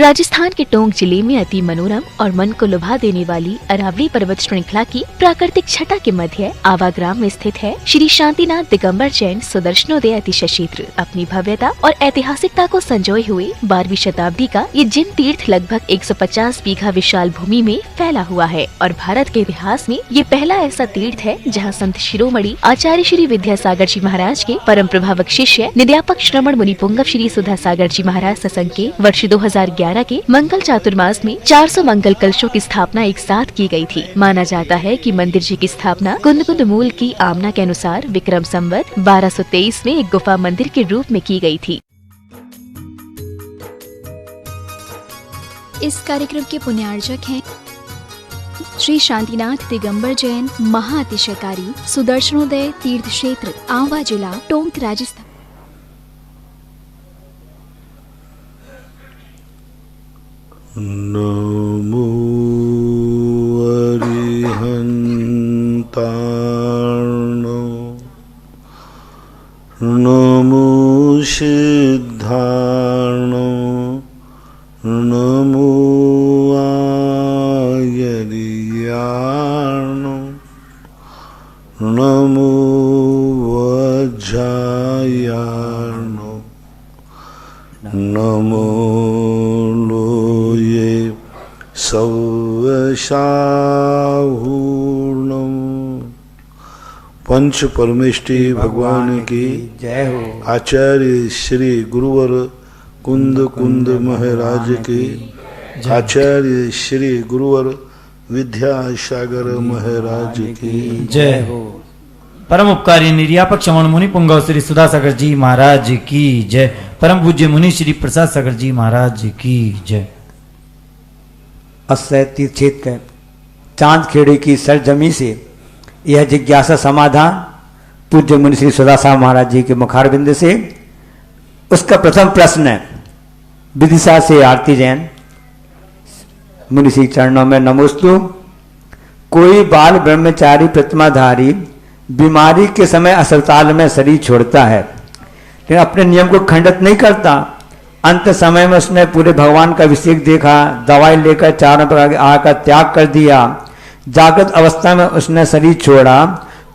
राजस्थान के टोंक जिले में अति मनोरम और मन को लुभा देने वाली अरावली पर्वत श्रृंखला की प्राकृतिक छटा के मध्य आवा ग्राम में स्थित है श्री शांतिनाथ दिगंबर जैन सुदर्शनोदय अतिशय क्षेत्र। अपनी भव्यता और ऐतिहासिकता को संजोए हुए 12वीं शताब्दी का ये जिन तीर्थ लगभग 150 बीघा विशाल भूमि में फैला हुआ है और भारत के इतिहास में ये पहला ऐसा तीर्थ है जहाँ संत शिरोमणि आचार्य श्री विद्यासागर जी महाराज के परम प्रभावक शिष्य निध्यापक श्रमण मुनि पुंगव श्री सुधासागर जी महाराज सत्संग के वर्ष 2011 के मंगल चातुर्मास में 400 मंगल कलशों की स्थापना एक साथ की गई थी। माना जाता है कि मंदिर जी की स्थापना कुंद मूल की आमना के अनुसार विक्रम संवत 1223 में एक गुफा मंदिर के रूप में की गई थी। इस कार्यक्रम के पुण्यार्जक हैं श्री शांतिनाथ दिगंबर जैन महाअतिशयकारी सुदर्शनोदय तीर्थ क्षेत्र, आंवला जिला, टोंक, राजस्थान। नमो अरिहन्तार्नो नमो सिद्धार्नो नमो आयर्यार्नो नमो वज्रायार्नो नमो सवशाहूर्णम। पंच परमेष्टि भगवान की जय हो। आचार्य श्री गुरुवर कुंद महाराज की, आचार्य श्री गुरुवर विद्यासागर महाराज की जय हो। परम उपकारी निर्यापक श्रमण मुनि पुंगव श्री सुधासागर जी महाराज की जय। परम पूज्य मुनि श्री प्रसाद सागर जी महाराज की जय। अस्य तीर्थ क्षेत्र चांद खेड़ी की सरजमी से यह जिज्ञासा समाधान पूज्य मुनि श्री सुधासागर महाराज जी के मुखारबिंद से। उसका प्रथम प्रश्न है विदिशा से आरती जैन। मुनि श्री चरणों में नमोस्तु। कोई बाल ब्रह्मचारी प्रतिमाधारी बीमारी के समय अस्पताल में शरीर छोड़ता है लेकिन अपने नियम को खंडित नहीं करता। अंत समय में उसने पूरे भगवान का अभिषेक देखा, दवाई लेकर चारों प्रकार आहार का त्याग कर दिया, जागृत अवस्था में उसने शरीर छोड़ा,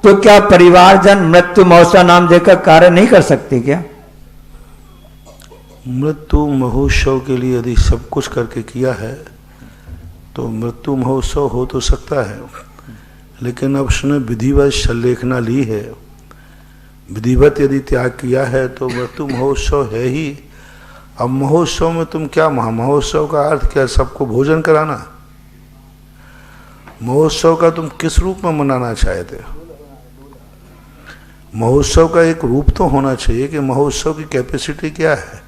तो क्या परिवारजन मृत्यु महोत्सव नाम देकर कार्य नहीं कर सकते क्या? मृत्यु महोत्सव के लिए यदि सब कुछ करके किया है तो मृत्यु महोत्सव हो तो सकता है, लेकिन अब उसने विधिवत संलेखना ली है, विधिवत यदि त्याग किया है तो मृत्यु महोत्सव है ही। अब महोत्सव में तुम क्या, महोत्सव का अर्थ क्या, सबको भोजन कराना? महोत्सव का तुम किस रूप में मनाना चाहते हो? महोत्सव का एक रूप तो होना चाहिए कि महोत्सव की कैपेसिटी क्या है।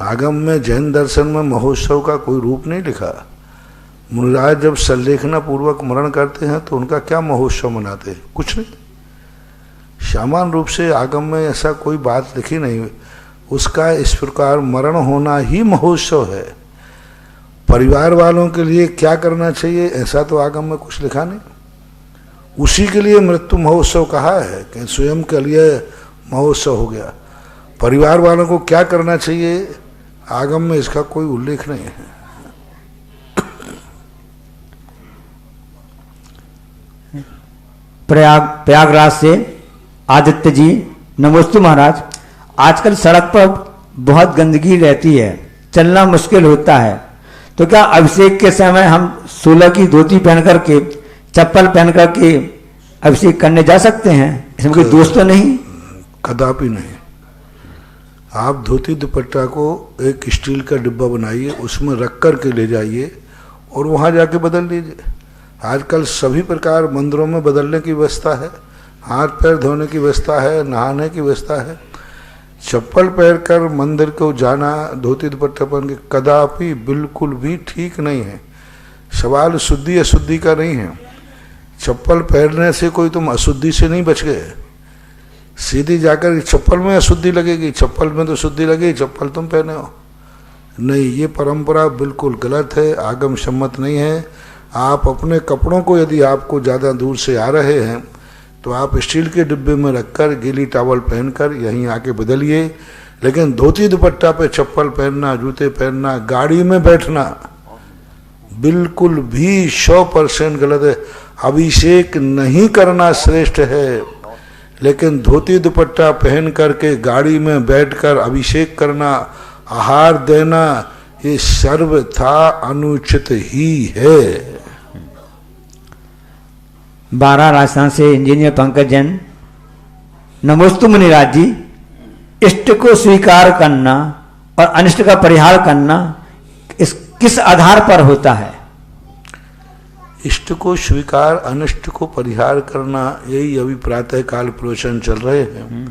आगम में जैन दर्शन में महोत्सव का कोई रूप नहीं लिखा। मुनिराज जब संलेखना पूर्वक मरण करते हैं तो उनका क्या महोत्सव मनाते हैं? कुछ नहीं। सामान्य रूप से आगम में ऐसा कोई बात लिखी नहीं। उसका इस प्रकार मरण होना ही महोत्सव है। परिवार वालों के लिए क्या करना चाहिए ऐसा तो आगम में कुछ लिखा नहीं। उसी के लिए मृत्यु महोत्सव कहा है कि स्वयं के लिए महोत्सव हो गया। परिवार वालों को क्या करना चाहिए आगम में इसका कोई उल्लेख नहीं है। प्रयागराज से आदित्य जी नमोस्तु महाराज। आजकल सड़क पर बहुत गंदगी रहती है, चलना मुश्किल होता है, तो क्या अभिषेक के समय हम 16 की धोती पहन करके चप्पल पहन करके अभिषेक करने जा सकते हैं? इसमें कोई दोष तो नहीं? कदापि नहीं। आप धोती दुपट्टा को एक स्टील का डिब्बा बनाइए, उसमें रख कर के ले जाइए और वहाँ जाके बदल लीजिए। आजकल सभी प्रकार मंदिरों में बदलने की व्यवस्था है, हाथ पैर धोने की व्यवस्था है, नहाने की व्यवस्था है। चप्पल पहन कर मंदिर को जाना धोती दुपट्टा पहन के कदापि बिल्कुल भी ठीक नहीं है। सवाल शुद्धि अशुद्धि का नहीं है। चप्पल पहनने से कोई तुम अशुद्धि से नहीं बच गए। सीधी जाकर चप्पल में अशुद्धि लगेगी, चप्पल में तो शुद्धि लगेगी, चप्पल तुम पहने हो। नहीं, ये परंपरा बिल्कुल गलत है, आगम सम्मत नहीं है। आप अपने कपड़ों को यदि आपको ज़्यादा दूर से आ रहे हैं तो आप स्टील के डिब्बे में रखकर गीली टॉवल पहनकर यहीं आके बदलिए, लेकिन धोती दुपट्टा पे चप्पल पहनना, जूते पहनना, गाड़ी में बैठना बिल्कुल भी 100% गलत है। अभिषेक नहीं करना श्रेष्ठ है, लेकिन धोती दुपट्टा पहन करके गाड़ी में बैठकर अभिषेक करना, आहार देना, ये सर्वथा अनुचित ही है। 12 राजस्थान से इंजीनियर पंकज जैन। नमोस्तु मुनिराज जी, इष्ट को स्वीकार करना और अनिष्ट का परिहार करना किस आधार पर होता है? इष्ट को स्वीकार, अनिष्ट को परिहार करना, यही अभी प्रातः काल प्रवचन चल रहे हैं।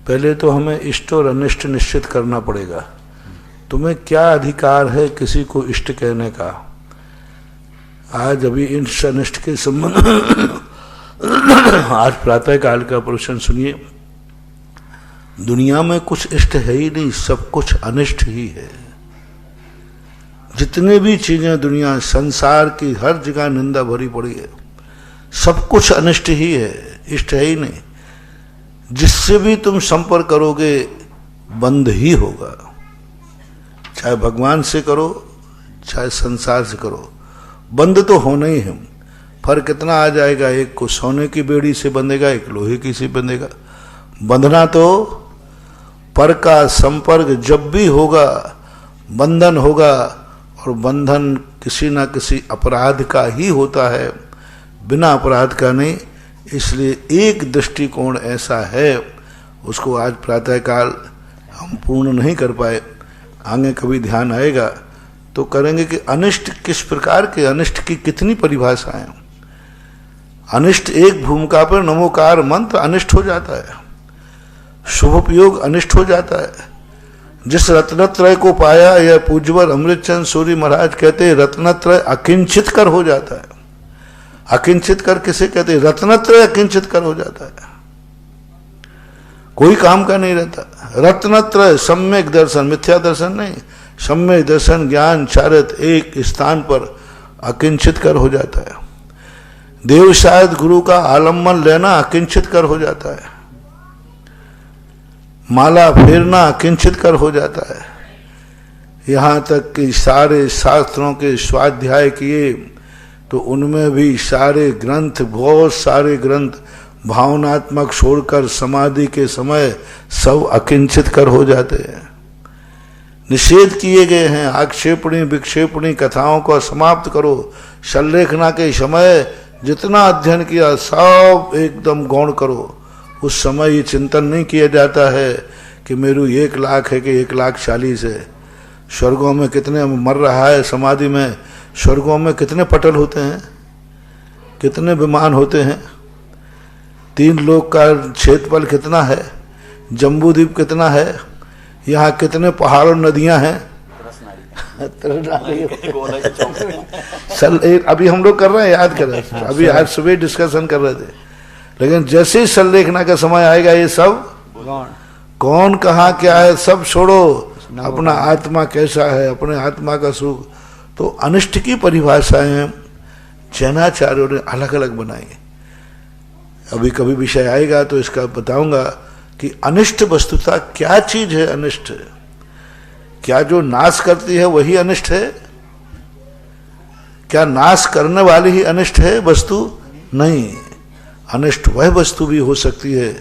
पहले तो हमें इष्ट और अनिष्ट निश्चित करना पड़ेगा। तुम्हें क्या अधिकार है किसी को इष्ट कहने का? आज अभी इष्ट अनिष्ट के संबंध आज प्रातः काल का प्रवचन सुनिए। दुनिया में कुछ इष्ट है ही नहीं, सब कुछ अनिष्ट ही है। जितने भी चीजें दुनिया संसार की हर जगह निंदा भरी पड़ी है, सब कुछ अनिष्ट ही है, इष्ट है ही नहीं। जिससे भी तुम संपर्क करोगे बंद ही होगा, चाहे भगवान से करो चाहे संसार से करो, बंद तो होना ही है। फर्क कितना आ जाएगा, एक को सोने की बेड़ी से बंधेगा, एक लोहे की से बंधेगा। बंधना तो पर का संपर्क जब भी होगा बंधन होगा, और बंधन किसी ना किसी अपराध का ही होता है, बिना अपराध का नहीं। इसलिए एक दृष्टिकोण ऐसा है, उसको आज प्रातःकाल हम पूर्ण नहीं कर पाए, आगे कभी ध्यान आएगा तो करेंगे कि अनिष्ट किस प्रकार के, अनिष्ट की कितनी परिभाषाएं। अनिष्ट एक भूमिका पर नमोकार मंत्र अनिष्ट हो जाता है, शुभोपयोग अनिष्ट हो जाता है। जिस रत्नत्रय को पाया, यह पूज्यवर अमृतचंद सूरी महाराज कहते हैं, रत्नत्रय अकिंचित कर हो जाता है। अकिंचित कर किसे कहते हैं? रत्नत्रय अकिंचित कर हो जाता है, कोई काम का नहीं रहता। रत्नत्रय सम्यक दर्शन, मिथ्या दर्शन नहीं, सम्यक दर्शन ज्ञान चारित एक स्थान पर अकिंचित कर हो जाता है। देव शायद गुरु का आलम्बन लेना अकिंचित कर हो जाता है। माला फेरना अकिंचित कर हो जाता है। यहाँ तक कि सारे शास्त्रों के स्वाध्याय किए तो उनमें भी सारे ग्रंथ, बहुत सारे ग्रंथ भावनात्मक छोड़कर समाधि के समय सब अकिंचित कर हो जाते हैं। निषेध किए गए हैं, आक्षेपणी विक्षेपणी कथाओं को समाप्त करो। संलेखना के समय जितना अध्ययन किया सब एकदम गौण करो। उस समय ये चिंतन नहीं किया जाता है कि मेरू 1 लाख है कि 1,40,000 है। स्वर्गों में कितने मर रहा है, समाधि में स्वर्गों में कितने पटल होते हैं, कितने विमान होते हैं, 3 लोक का क्षेत्रफल कितना है, जम्बूद्वीप कितना है, यहाँ कितने पहाड़ और नदियां हैं। अभी हम लोग कर रहे हैं, याद कर रहे हैं, अभी आज सुबह डिस्कशन कर रहे थे। लेकिन जैसे ही संलेखना का समय आएगा ये सब कौन कहाँ क्या है सब छोड़ो, अपना आत्मा कैसा है, अपने आत्मा का सुख। तो अनिष्ट की परिभाषाएं जैनाचार्यों ने अलग अलग बनाई। अभी कभी विषय आएगा तो इसका बताऊंगा कि अनिष्ट वस्तुता क्या चीज है। अनिष्ट क्या जो नाश करती है वही अनिष्ट है? क्या नाश करने वाली ही अनिष्ट है वस्तु? नहीं, अनिष्ट वह वस्तु भी हो सकती है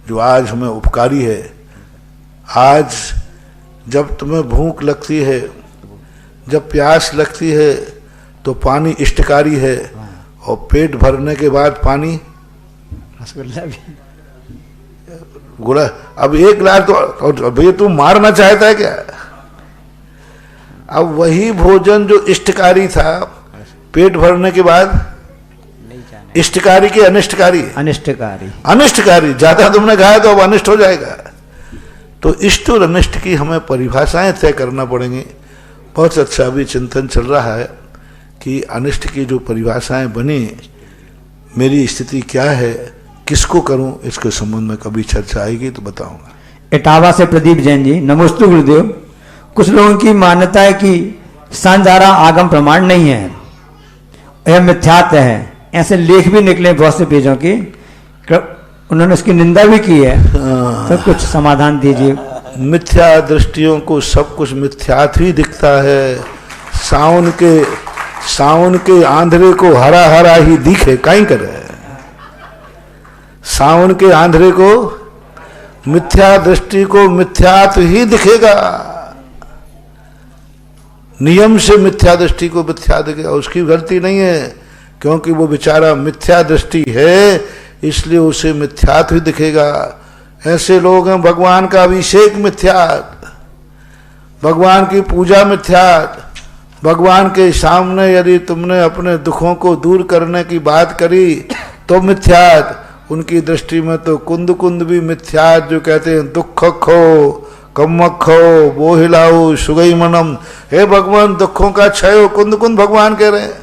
जो आज हमें उपकारी है। आज जब तुम्हें भूख लगती है, जब प्यास लगती है तो पानी इष्टकारी है, और पेट भरने के बाद पानी गुड़ा। अब 1 लाख तो भैया तू मारना चाहता है क्या? अब वही भोजन जो इष्टकारी था पेट भरने के बाद इष्टकारी की अनिष्टकारी? अनिष्टकारी। अनिष्टकारी ज्यादा तुमने खाया तो अब अनिष्ट हो जाएगा। तो इष्ट और अनिष्ट की हमें परिभाषाएं तय करना पड़ेंगी। बहुत अच्छा अभी चिंतन चल रहा है कि अनिष्ट की जो परिभाषाएं बनी, मेरी स्थिति क्या है, किसको करूं, इसके संबंध में कभी चर्चा आएगी तो बताऊंगा। इटावा से प्रदीप जैन जी। नमोस्तु गुरुदेव। कुछ लोगों की मान्यता है कि सांजारा आगम प्रमाण नहीं है, यह मिथ्यात्व है। ऐसे लेख भी निकले बहुत से पेजों की, उन्होंने उसकी निंदा भी की है। तो कुछ समाधान दीजिए। मिथ्या दृष्टियों को सब कुछ मिथ्यात ही दिखता है। सावन के आंधरे को हरा हरा ही दिखे, कहीं करे। सावन के आंधरे को, मिथ्या दृष्टि को मिथ्यात ही दिखेगा। नियम से मिथ्या दृष्टि को मिथ्या दिखेगा, उसकी गलती नहीं है, क्योंकि वो बेचारा मिथ्या दृष्टि है, इसलिए उसे मिथ्यात ही दिखेगा। ऐसे लोग हैं, भगवान का अभिषेक मिथ्यात, भगवान की पूजा मिथ्यात, भगवान के सामने यदि तुमने अपने दुखों को दूर करने की बात करी तो मिथ्यात। उनकी दृष्टि में तो कुंद कुंद भी मिथ्यात, जो कहते हैं दुख खो कम्मक खो वो हिलाओ सुगई मनम। हे भगवान, दुखों का क्षय हो, कुंद कुंद भगवान कह रहे हैं,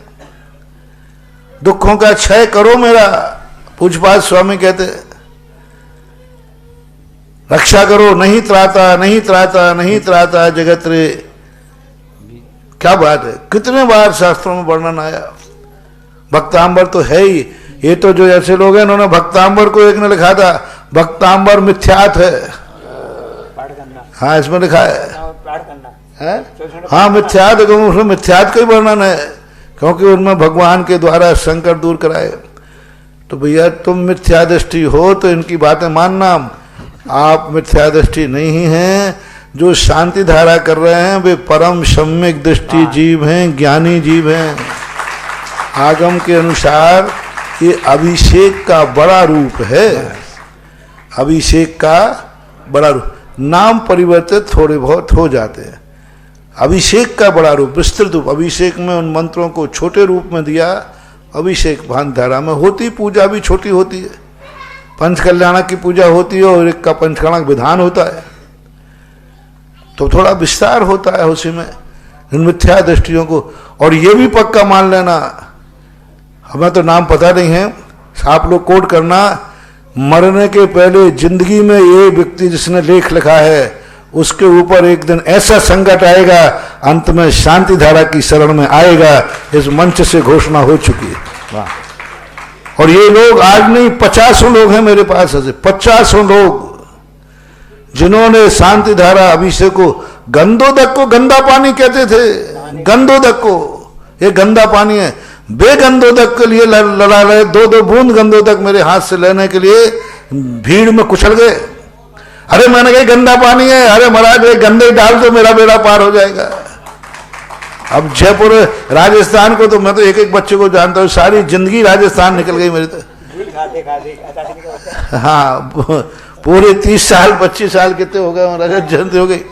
दुखों का क्षय करो मेरा। पूज्यपाद स्वामी कहते रक्षा करो, नहीं त्राता नहीं त्राता नहीं त्राता जगत रे। क्या बात है, कितने बार शास्त्रों में वर्णन आया। भक्तांबर तो है ही, ये तो जो ऐसे लोग हैं, इन्होंने भक्तांबर को एक ने लिखा था, भक्तांबर मिथ्यात है। हाँ, इसमें लिखा है, हाँ मिथ्यात, उसमें मिथ्यात का ही वर्णन है, क्योंकि उनमें भगवान के द्वारा संकट दूर कराए। तो भैया तुम मिथ्या दृष्टि हो तो इनकी बातें मानना, आप मिथ्या दृष्टि नहीं हैं। जो शांति धारा कर रहे हैं वे परम सम्यक दृष्टि जीव हैं, ज्ञानी जीव हैं। आगम के अनुसार ये अभिषेक का बड़ा रूप है, अभिषेक का बड़ा रूप। नाम परिवर्तित थोड़े बहुत हो जाते हैं, अभिषेक का बड़ा रूप, विस्तृत रूप। अभिषेक में उन मंत्रों को छोटे रूप में दिया, अभिषेक भान धारा में होती पूजा भी छोटी होती है। पंचकल्याणक की पूजा होती है और एक का पंचकल्याणक विधान होता है, तो थोड़ा विस्तार होता है उसी में इन मिथ्या दृष्टियों को। और ये भी पक्का मान लेना, हमें तो नाम पता नहीं है, आप लोग कोट करना, मरने के पहले जिंदगी में ये व्यक्ति जिसने लेख लिखा है उसके ऊपर एक दिन ऐसा संकट आएगा, अंत में शांति धारा की शरण में आएगा। इस मंच से घोषणा हो चुकी है। और ये लोग आज नहीं, 50 लोग हैं मेरे पास, ऐसे 50 लोग जिन्होंने शांति धारा अभिषेक को, गंदोदक को गंदा पानी कहते थे, गंदोदक को, ये गंदा पानी है। बेगंदोदक के लिए लड़ा रहे, 2-2 बूंद गंदोदक मेरे हाथ से लेने के लिए भीड़ में कुचल गए। अरे मैंने कहा गंदा पानी है, अरे महाराज ये गंदे डाल दो मेरा बेड़ा पार हो जाएगा। अब जयपुर राजस्थान को तो मैं तो एक एक बच्चे को जानता हूँ, सारी जिंदगी राजस्थान निकल गई मेरी तो। हाँ, पूरे 30 साल 25 साल कितने हो गए, राजा जयंती हो गई।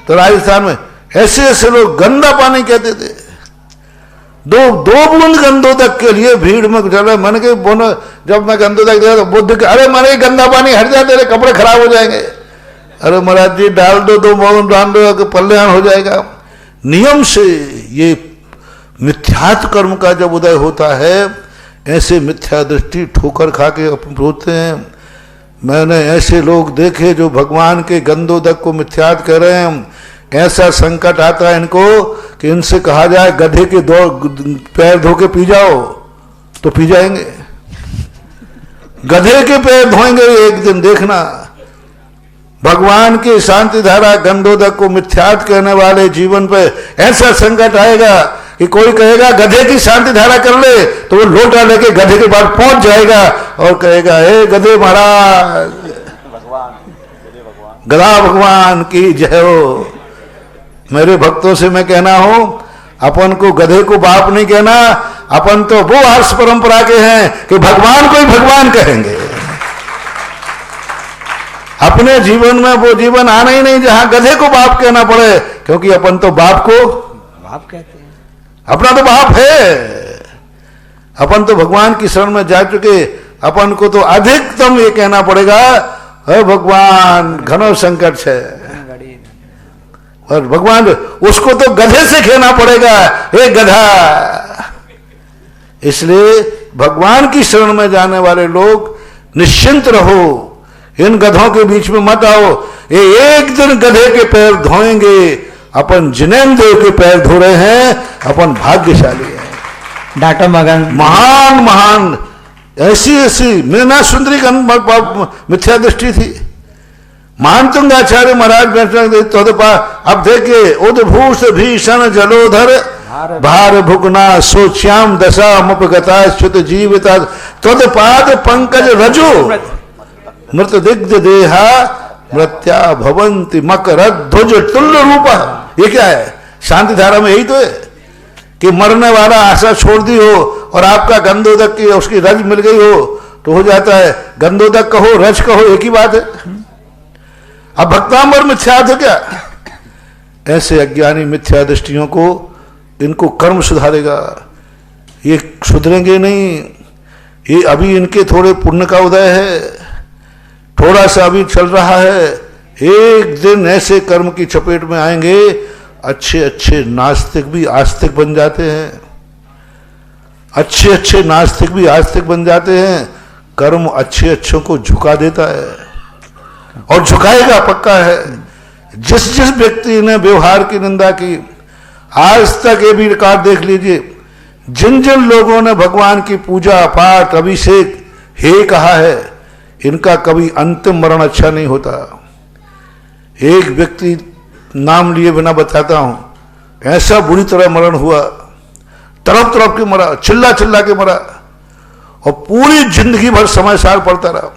तो राजस्थान में ऐसे ऐसे लोग गंदा पानी कहते थे, 2 बूंद गंदोदक के लिए भीड़ में चला। मैंने कहा बोनो, जब मैं गंदोदक देखा तो बुद्ध के, अरे मैंने गंदा पानी हट जाए, तेरे कपड़े खराब हो जाएंगे। अरे महाराज जी डाल दो, 2 बूंद डाल दो, कल्याण हो जाएगा। नियम से ये मिथ्यात्व कर्म का जब उदय होता है, ऐसे मिथ्या दृष्टि ठोकर खा के होते हैं। मैंने ऐसे लोग देखे जो भगवान के गंदोदक को मिथ्यात कह रहे हैं। ऐसा संकट आता है इनको कि इनसे कहा जाए गधे के पैर धो के पी जाओ तो पी जाएंगे, गधे के पैर धोएंगे एक दिन, देखना। भगवान की शांति धारा गंदोदक को मिथ्यात कहने वाले जीवन पे ऐसा संकट आएगा कि कोई कहेगा गधे की शांति धारा कर ले, तो वो लोटा लेके गधे के पास पहुंच जाएगा और कहेगा हे गधे महाराज, गधा भगवान की जय हो। मेरे भक्तों से मैं कहना हूं, अपन को गधे को बाप नहीं कहना, अपन तो वो आर्ष परंपरा के हैं कि भगवान को ही भगवान कहेंगे। अपने जीवन में वो जीवन आना ही नहीं जहां गधे को बाप कहना पड़े, क्योंकि अपन तो बाप को बाप कहते हैं, अपना तो बाप है। अपन तो भगवान की शरण में जा चुके, अपन को तो अधिकतम ये कहना पड़ेगा हे भगवान घनो संकट है। और भगवान उसको तो गधे से कहना पड़ेगा हे गधा। इसलिए भगवान की शरण में जाने वाले लोग निश्चिंत रहो, इन गधों के बीच में मत आओ। ये एक दिन गधे के पैर धोएंगे। अपन जिनेन्द्र देव के पैर धो रहे हैं, अपन भाग्यशाली हैं। डॉक्टर मगन महान महान ऐसी ऐसी मीना सुंदरी का मिथ्या दृष्टि थी। मानतुंगाचार्य महाराज बैठे तदपा, अब देखिए उद्भूष भीषण जलोधर भार भुगना सोच्याम दशा मुपगता च्युत जीविता तदपाद पंकज रजो मृत दिग्ध देहा मृत्या भवंती मकर ध्वज तुल्य रूपा। ये क्या है? शांति धारा में यही तो है कि मरने वाला आशा छोड़ दी हो और आपका गंधोदक की उसकी रज मिल गई हो तो हो जाता है गंधोदक कहो रज कहो एक ही बात है। अब भक्तांबर मिथ्या तो क्या? ऐसे अज्ञानी मिथ्या दृष्टियों को इनको कर्म सुधारेगा, ये सुधरेंगे नहीं। ये अभी इनके थोड़े पुण्य का उदय है, थोड़ा सा अभी चल रहा है, एक दिन ऐसे कर्म की चपेट में आएंगे अच्छे अच्छे नास्तिक भी आस्तिक बन जाते हैं, अच्छे अच्छे नास्तिक भी आस्तिक बन जाते हैं। कर्म अच्छे अच्छों को झुका देता है और झुकाएगा पक्का है। जिस जिस व्यक्ति ने व्यवहार की निंदा की, आज तक ये भी रिकॉर्ड देख लीजिए, जिन जिन लोगों ने भगवान की पूजा पाठ अभिषेक हे कहा है, इनका कभी अंतिम मरण अच्छा नहीं होता। एक व्यक्ति नाम लिए बिना बताता हूं, ऐसा बुरी तरह मरण हुआ, तड़प तड़प के मरा, चिल्ला चिल्ला के मरा और पूरी जिंदगी भर समय सार पड़ता रहा।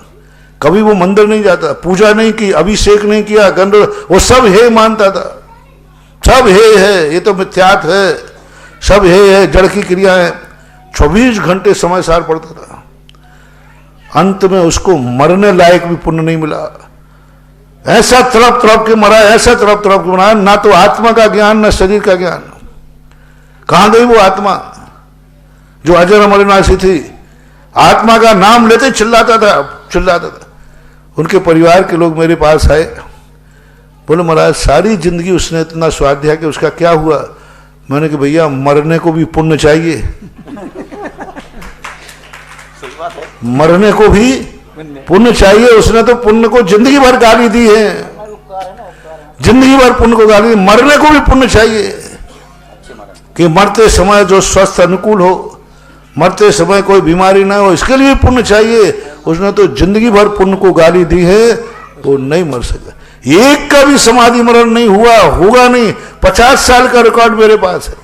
कभी वो मंदिर नहीं जाता, पूजा नहीं की, अभिषेक नहीं किया, गंध, वो सब हे मानता था, सब हे है, ये तो मिथ्यात है, सब हे है, जड़ की क्रिया है। 24 घंटे समय सार पड़ता था। अंत में उसको मरने लायक भी पुण्य नहीं मिला। ऐसा तड़प तड़प के मरा, ऐसा तड़प तड़प के मरा, ना तो आत्मा का ज्ञान ना शरीर का ज्ञान। कहां गई वो आत्मा जो अजर अमरनाशी थी? आत्मा का नाम लेते चिल्लाता था। उनके परिवार के लोग मेरे पास आए, बोले महाराज सारी जिंदगी उसने इतना स्वाद दिया कि उसका क्या हुआ? मैंने कहा भैया मरने को भी पुण्य चाहिए, मरने को भी पुण्य चाहिए। उसने तो पुण्य को जिंदगी भर गाली दी है, जिंदगी भर पुण्य को गाली, मरने को भी पुण्य चाहिए कि मरते समय जो स्वस्थ अनुकूल हो, मरते समय कोई बीमारी ना हो, इसके लिए पुण्य चाहिए। उसने तो जिंदगी भर पुण्य को गाली दी है, वो नहीं मर सका। एक का भी समाधि मरण नहीं हुआ, होगा नहीं। 50 साल का रिकॉर्ड मेरे पास है।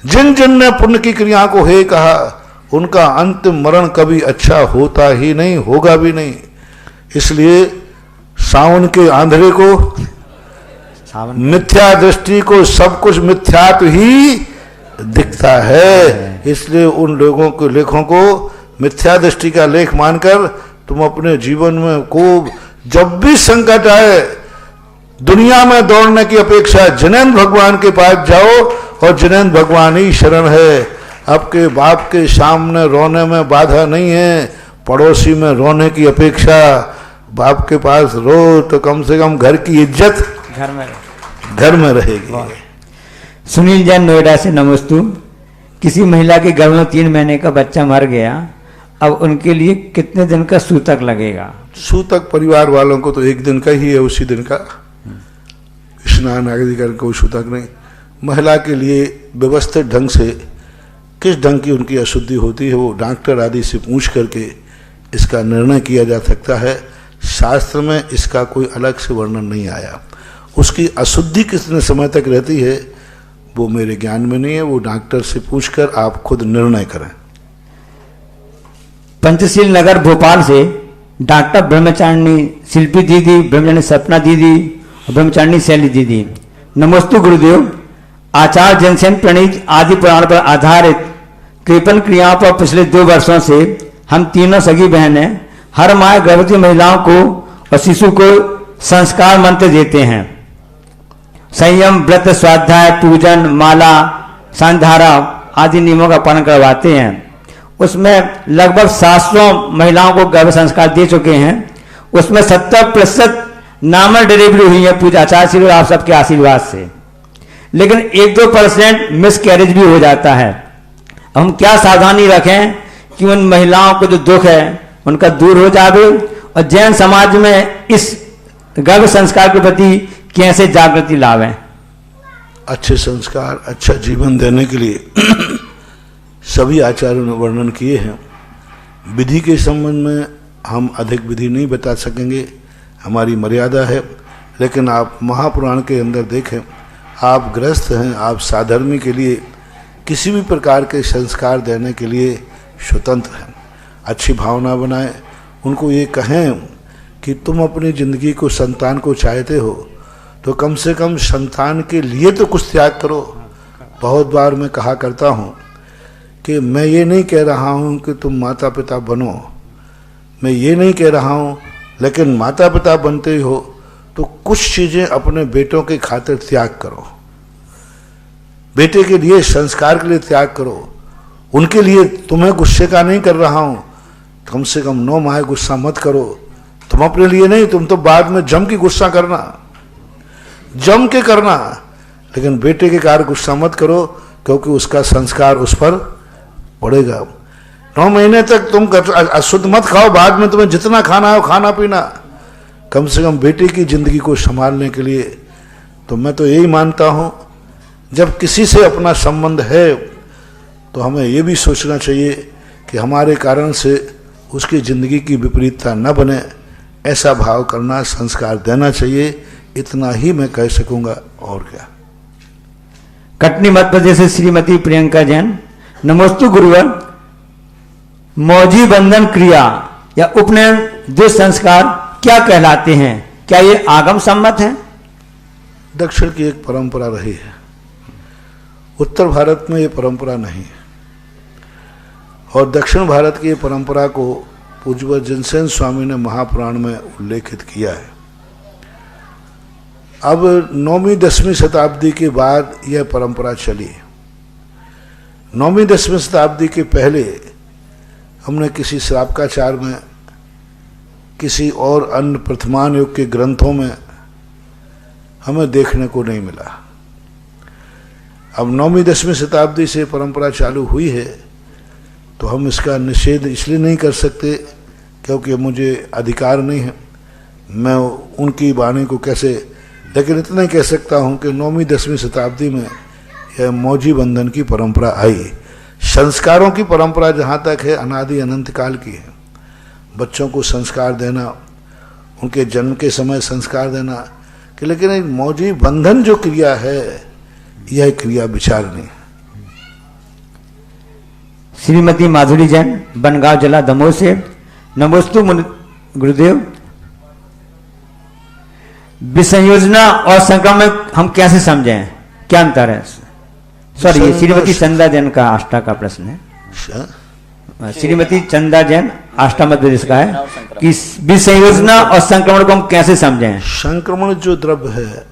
जिन जिन ने पुण्य की क्रिया को हे कहा, उनका अंतिम मरण कभी अच्छा होता ही नहीं, होगा भी नहीं। इसलिए सावन के आंधळे को, मिथ्या दृष्टि को सब कुछ मिथ्यात्व ही दिखता है। इसलिए उन लोगों के लेखों को मिथ्या दृष्टि का लेख मानकर तुम अपने जीवन में को जब भी संकट आए, दुनिया में दौड़ने की अपेक्षा जिनेंद्र भगवान के पास जाओ और जिनेंद्र भगवान ही शरण है। आपके बाप के सामने रोने में बाधा नहीं है, पड़ोसी में रोने की अपेक्षा बाप के पास रो तो कम से कम घर की इज्जत घर में रहेगी। सुनील जैन नोएडा से नमस्तु। किसी महिला के गर्भ में 3 महीने का बच्चा मर गया, अब उनके लिए कितने दिन का सूतक लगेगा? सूतक परिवार वालों को तो 1 दिन का ही है, उसी दिन का स्नान आदि कर कोई सूतक नहीं। महिला के लिए व्यवस्थित ढंग से किस ढंग की उनकी अशुद्धि होती है वो डॉक्टर आदि से पूछ करके इसका निर्णय किया जा सकता है। शास्त्र में इसका कोई अलग से वर्णन नहीं आया। उसकी अशुद्धि कितने समय तक रहती है वो मेरे ज्ञान में नहीं है, वो डॉक्टर से पूछकर आप खुद निर्णय करें। पंचशील नगर भोपाल से डॉक्टर ब्रह्मचारिणी शिल्पी दीदी, ब्रह्मचारिणी सपना दीदी और ब्रह्मचारिणी शैली दीदी। नमस्ते गुरुदेव। आचार्य जनसेन प्रणीत आदि पुराण पर आधारित 53 क्रियाओं पर पिछले 2 वर्षों से हम तीनों सगी बहनें हर माह गर्भवती महिलाओं को और शिशु को संस्कार मंत्र देते हैं। संयम, व्रत, स्वाध्याय, पूजन, माला, संधारा आदि नियमों का पालन करवाते हैं। उसमें लगभग 700 महिलाओं को गर्भ संस्कार दे चुके हैं। उसमें 70% नॉर्मल डिलीवरी हुई है पूजा आचार्य श्री आप सबके आशीर्वाद से, लेकिन 1-2% मिस कैरेज भी हो जाता है। हम क्या सावधानी रखें कि उन महिलाओं को जो दुख है उनका दूर हो जाए और जैन समाज में इस गर्भ संस्कार के प्रति कैसे जागृति लावें? अच्छे संस्कार, अच्छा जीवन देने के लिए सभी आचार्यों ने वर्णन किए हैं। विधि के संबंध में हम अधिक विधि नहीं बता सकेंगे। हमारी मर्यादा है। लेकिन आप महापुराण के अंदर देखें, आप गृहस्थ हैं, आप साधर्मी के लिए किसी भी प्रकार के संस्कार देने के लिए स्वतंत्र हैं। अच्छी भावना बनाएं, उनको ये कहें कि तुम अपनी ज़िंदगी को संतान को चाहते हो तो कम से कम संतान के लिए तो कुछ त्याग करो। बहुत बार मैं कहा करता हूँ कि मैं ये नहीं कह रहा हूँ कि तुम माता पिता बनो, मैं ये नहीं कह रहा हूँ, लेकिन माता पिता बनते हो तो कुछ चीज़ें अपने बेटों के खातिर त्याग करो। बेटे के लिए संस्कार के लिए त्याग करो। उनके लिए तुम्हें गुस्से का नहीं कर रहा हूँ, कम से कम 9 माह गुस्सा मत करो। तुम अपने लिए नहीं, तुम तो बाद में जम के गुस्सा करना, जम के करना, लेकिन बेटे के कारण गुस्सा मत करो, क्योंकि उसका संस्कार उस पर पड़ेगा। 9 महीने तक तुम अशुद्ध मत खाओ, बाद में तुम्हें जितना खाना हो खाना पीना, कम से कम बेटे की जिंदगी को संभालने के लिए। तो मैं तो यही मानता हूँ, जब किसी से अपना संबंध है तो हमें ये भी सोचना चाहिए कि हमारे कारण से उसकी ज़िंदगी की विपरीतता न बने, ऐसा भाव करना, संस्कार देना चाहिए। इतना ही मैं कह सकूंगा, और क्या। कटनी मध्य प्रदेश से श्रीमती प्रियंका जैन। नमोस्तु गुरुवर, मौजी बंधन क्रिया या उपनयन दो संस्कार क्या कहलाते हैं? क्या ये आगम सम्मत है? दक्षिण की एक परंपरा रही है, उत्तर भारत में ये परंपरा नहीं है। और दक्षिण भारत की ये परंपरा को पूज्य जिनसेन स्वामी ने महापुराण में उल्लेखित किया है। अब 9वीं 10वीं शताब्दी के बाद यह परंपरा चली। 9वीं 10वीं शताब्दी के पहले हमने किसी श्रावकाचार में, किसी और अन्य प्रथमान युग के ग्रंथों में हमें देखने को नहीं मिला। अब 9वीं 10वीं शताब्दी से परंपरा चालू हुई है, तो हम इसका निषेध इसलिए नहीं कर सकते क्योंकि मुझे अधिकार नहीं है, मैं उनकी वाणी को कैसे, लेकिन इतना ही कह सकता हूँ कि 9वीं 10वीं शताब्दी में यह मौजी बंधन की परंपरा आई। संस्कारों की परंपरा जहाँ तक है अनादि अनंत काल की है। बच्चों को संस्कार देना, उनके जन्म के समय संस्कार देना, कि लेकिन एक मौजी बंधन जो क्रिया है, यह क्रिया विचारनीय है। श्रीमती माधुरी जैन, बनगांव जिला दमोह से। नमोस्तु गुरुदेव, विसंयोजना और संक्रमण हम कैसे समझें, क्या अंतर है? सॉरी, ये श्रीमती चंदा जैन का आष्टा का प्रश्न है। श्रीमती चंदा जैन, आष्टा मध्य प्रदेश का है कि विसंयोजना और संक्रमण को हम कैसे समझें? संक्रमण जो द्रव्य है,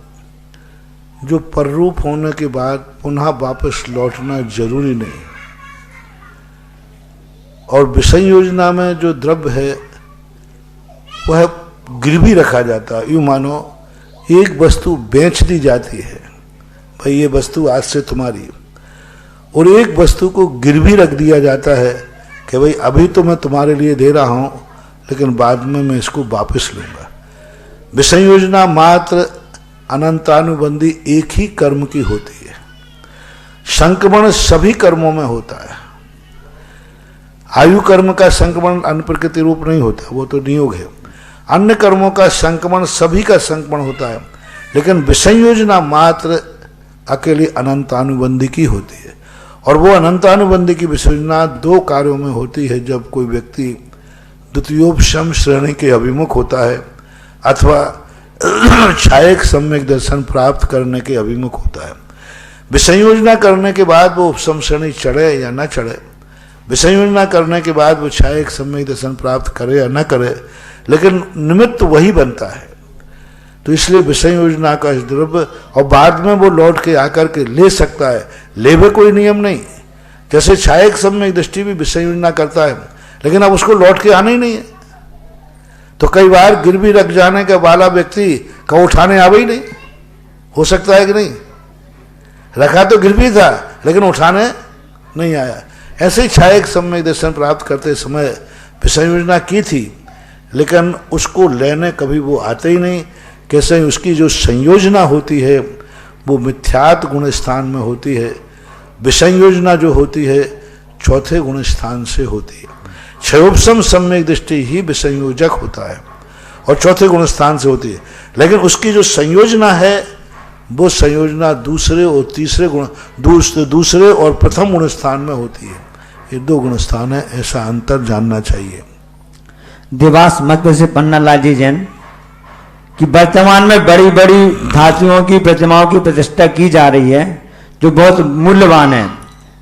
जो पररूप होने के बाद पुनः वापस लौटना जरूरी नहीं, और विसंयोजना में जो द्रव्य है वह गिरवी रखा जाता है। यूँ मानो एक वस्तु बेच दी जाती है, भाई ये वस्तु आज से तुम्हारी, और एक वस्तु को गिरवी रख दिया जाता है कि भाई अभी तो मैं तुम्हारे लिए दे रहा हूँ, लेकिन बाद में मैं इसको वापस लूँगा। विसंयोजना मात्र अनंतानुबंधी एक ही कर्म की होती है। संक्रमण सभी कर्मों में होता है। आयु कर्म का संक्रमण अन्य प्रकृति रूप नहीं होता, वो तो नियोग है। अन्य कर्मों का संक्रमण सभी का संक्रमण होता है, लेकिन विसंयोजना मात्र अकेली अनंतानुबंधी की होती है। और वो अनंतानुबंधी की विसंयोजना 2 कार्यों में होती है, जब कोई व्यक्ति द्वितीयोपशम श्रेणी के अभिमुख होता है अथवा छायक सम्यक दर्शन प्राप्त करने के अभिमुख होता है। विसंयोजना करने के बाद वो उपशम श्रेणी चढ़े या न चढ़े, विसंयोजना करने के बाद वो छायक सम्यक दर्शन प्राप्त करे या न करे, लेकिन निमित्त वही बनता है। तो इसलिए विसंयोजना का द्रव्य, और बाद में वो लौट के आकर के ले सकता है, लेवे कोई नियम नहीं। जैसे छायक सम्यक दृष्टि भी विसंयोजना करता है, लेकिन अब उसको लौट के आना ही नहीं है। तो कई बार गिरवी रख जाने का वाला व्यक्ति का उठाने आवे ही नहीं, हो सकता है कि नहीं? रखा तो गिरवी था, लेकिन उठाने नहीं आया। ऐसे ही छायक सम्यक दर्शन प्राप्त करते समय विसंयोजना की थी, लेकिन उसको लेने कभी वो आते ही नहीं। कैसे उसकी जो संयोजना होती है वो मिथ्यात गुण स्थान में होती है, विसंयोजना जो होती है 4थे गुण स्थान से होती है। क्षयोपशम सम्यक दृष्टि ही विसंयोजक होता है, और चौथे गुण स्थान से होती है, लेकिन उसकी जो संयोजना है वो संयोजना दूसरे और तीसरे गुण दूसरे और प्रथम गुण स्थान में होती है। ये 2 गुण स्थान है, ऐसा अंतर जानना चाहिए। देवास मध्य से पन्ना लाल जी जैन कि वर्तमान में बड़ी बड़ी धातुओं की प्रतिमाओं की प्रतिष्ठा की जा रही है जो बहुत मूल्यवान है,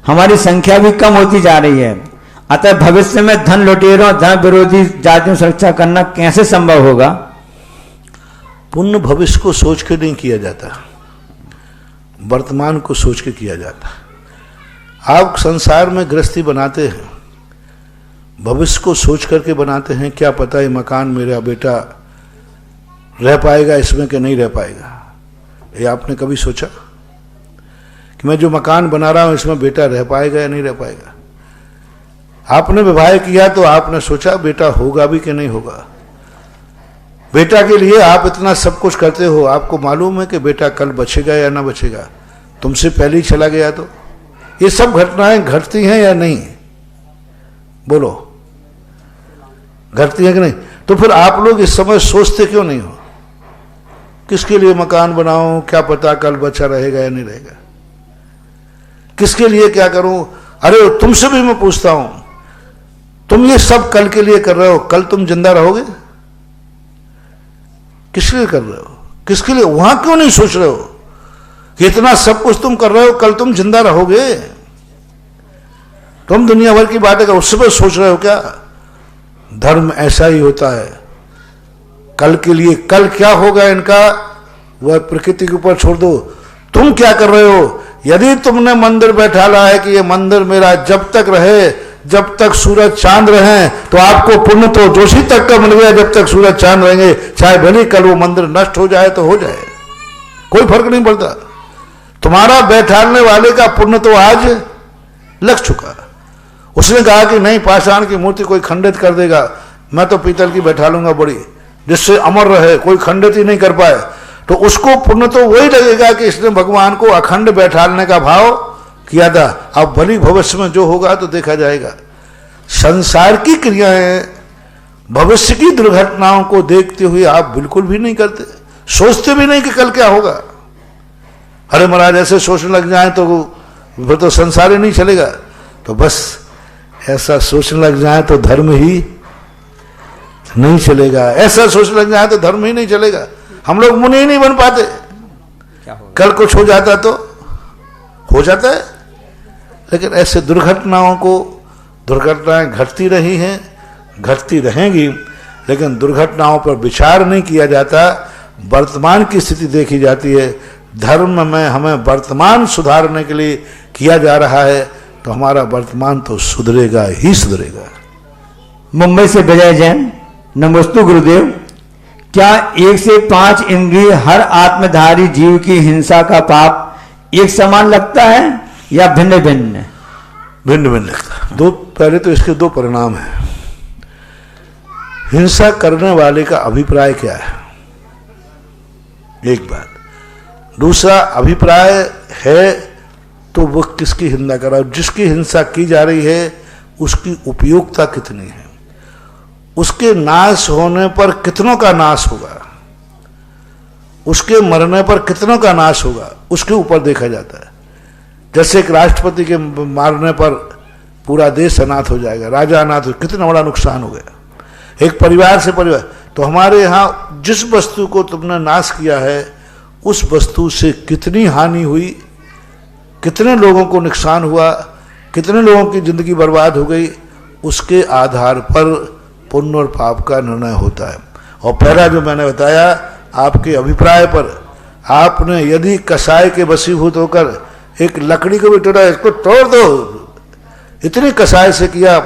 हमारी संख्या भी कम होती जा रही है, अतः भविष्य में धन लुटेरों धन विरोधी जातियों सुरक्षा करना कैसे संभव होगा? पुण्य भविष्य को सोच के नहीं किया जाता, वर्तमान को सोच के किया जाता। आप संसार में गृहस्थी बनाते हैं, भविष्य को सोच करके बनाते हैं। क्या पता ये मकान मेरा बेटा रह पाएगा इसमें कि नहीं रह पाएगा? ये आपने कभी सोचा कि मैं जो मकान बना रहा हूं इसमें बेटा रह पाएगा या नहीं रह पाएगा? आपने विवाह किया तो आपने सोचा बेटा होगा भी कि नहीं होगा? बेटा के लिए आप इतना सब कुछ करते हो, आपको मालूम है कि बेटा कल बचेगा या ना बचेगा? तुमसे पहले ही चला गया तो ये सब घटनाएं घटती हैं या नहीं? बोलो, घटती हैं कि नहीं? तो फिर आप लोग इस समय सोचते क्यों नहीं हो? किसके लिए मकान बनाऊं, क्या पता कल बचा रहेगा या नहीं रहेगा? किसके लिए क्या करूं? अरे तुमसे भी मैं पूछता हूं, तुम ये सब कल के लिए कर रहे हो, कल तुम जिंदा रहोगे? किसके लिए कर रहे हो? किसके लिए? वहां क्यों नहीं सोच रहे हो कि इतना सब कुछ तुम कर रहे हो, कल तुम जिंदा रहोगे? तुम दुनिया भर की बातें करो, उससे सोच रहे हो क्या? धर्म ऐसा ही होता है, कल के लिए, कल क्या होगा इनका वह प्रकृति के ऊपर छोड़ दो। तुम क्या कर रहे हो? यदि तुमने मंदिर बैठा ला है कि ये मंदिर मेरा जब तक रहे, जब तक सूरज चांद रहे, तो आपको पुण्य तो जोशी तक का मिल गया। जब तक सूरज चांद रहेंगे, चाहे भले कल वो मंदिर नष्ट हो जाए तो हो जाए, कोई फर्क नहीं पड़ता। तुम्हारा बैठाने वाले का पुण्य तो आज लग चुका। उसने कहा कि नहीं, पाषाण की मूर्ति कोई खंडित कर देगा, मैं तो पीतल की बैठा लूंगा बड़ी, जिससे अमर रहे, कोई खंडित ही नहीं कर पाए, तो उसको पुण्य तो वही लगेगा कि इसने भगवान को अखंड बैठाने का भाव किया था। अब भली भविष्य में जो होगा तो देखा जाएगा। संसार की क्रियाएं भविष्य की दुर्घटनाओं को देखते हुए आप बिल्कुल भी नहीं करते, सोचते भी नहीं कि कल क्या होगा। अरे महाराज ऐसे सोचने लग जाए तो फिर तो संसार ही नहीं चलेगा। तो बस ऐसा सोचने लग जाए तो धर्म ही नहीं चलेगा, ऐसा सोचने लग जाए तो धर्म ही नहीं चलेगा। हम लोग मुनि ही नहीं बन पाते। कल कुछ हो जाता तो हो जाता है, लेकिन ऐसे दुर्घटनाएं घटती रही हैं, घटती रहेंगी, लेकिन दुर्घटनाओं पर विचार नहीं किया जाता, वर्तमान की स्थिति देखी जाती है। धर्म में हमें वर्तमान सुधारने के लिए किया जा रहा है, तो हमारा वर्तमान तो सुधरेगा ही सुधरेगा। मुंबई से विजय जैन, नमस्ते गुरुदेव। क्या 1 से 5 इंद्रिय हर आत्मधारी जीव की हिंसा का पाप एक समान लगता है या भिन्न भिन्न? भिन्न भिन्न लगता है। पहले तो इसके 2 परिणाम हैं। हिंसा करने वाले का अभिप्राय क्या है, एक बात। दूसरा, अभिप्राय है तो वह किसकी हिंसा कर रहा है, जिसकी हिंसा की जा रही है उसकी उपयोगिता कितनी है, उसके नाश होने पर कितनों का नाश होगा, उसके मरने पर कितनों का नाश होगा, उसके ऊपर देखा जाता है। जैसे एक राष्ट्रपति के मारने पर पूरा देश अनाथ हो जाएगा, राजा अनाथ हो, कितना बड़ा नुकसान हो गया। एक परिवार से परिवार, तो हमारे यहाँ जिस वस्तु को तुमने नाश किया है उस वस्तु से कितनी हानि हुई, कितने लोगों को नुकसान हुआ, कितने लोगों की जिंदगी बर्बाद हो गई, उसके आधार पर पुण्य और पाप का निर्णय होता है। और पहला जो मैंने बताया, आपके अभिप्राय पर, आपने यदि कसाई के वशीभूत होकर एक लकड़ी को भी तोड़ा, इसको तोड़ दो, इतनी कसाई से किया,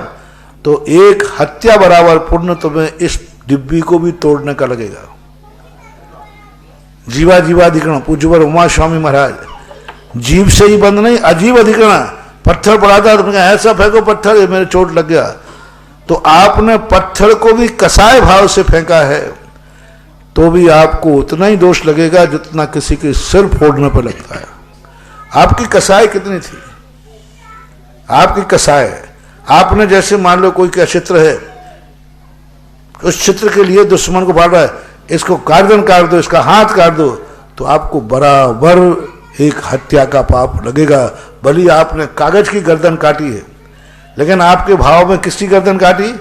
तो एक हत्या बराबर पुण्य तुम्हें इस डिब्बी को भी तोड़ने का लगेगा। जीवा जीवा अधिकरण, पूज्यवर उमा स्वामी महाराज, जीव से ही बंद नहीं, अजीब अधिकरण। पत्थर पड़ा था तो ऐसा फेंको पत्थर, ये मेरे चोट लग गया, तो आपने पत्थर को भी कसाय भाव से फेंका है, तो भी आपको उतना ही दोष लगेगा जितना किसी के सिर फोड़ने पर लगता है। आपकी कसाई कितनी थी, आपकी कसाई। आपने जैसे मान लो कोई का चित्र है, उस चित्र के लिए दुश्मन को फाड़ रहा है, इसको गर्दन काट दो, इसका हाथ काट दो, तो आपको बराबर एक हत्या का पाप लगेगा। भली आपने कागज की गर्दन काटी है, लेकिन आपके भाव में किसकी गर्दन काटी?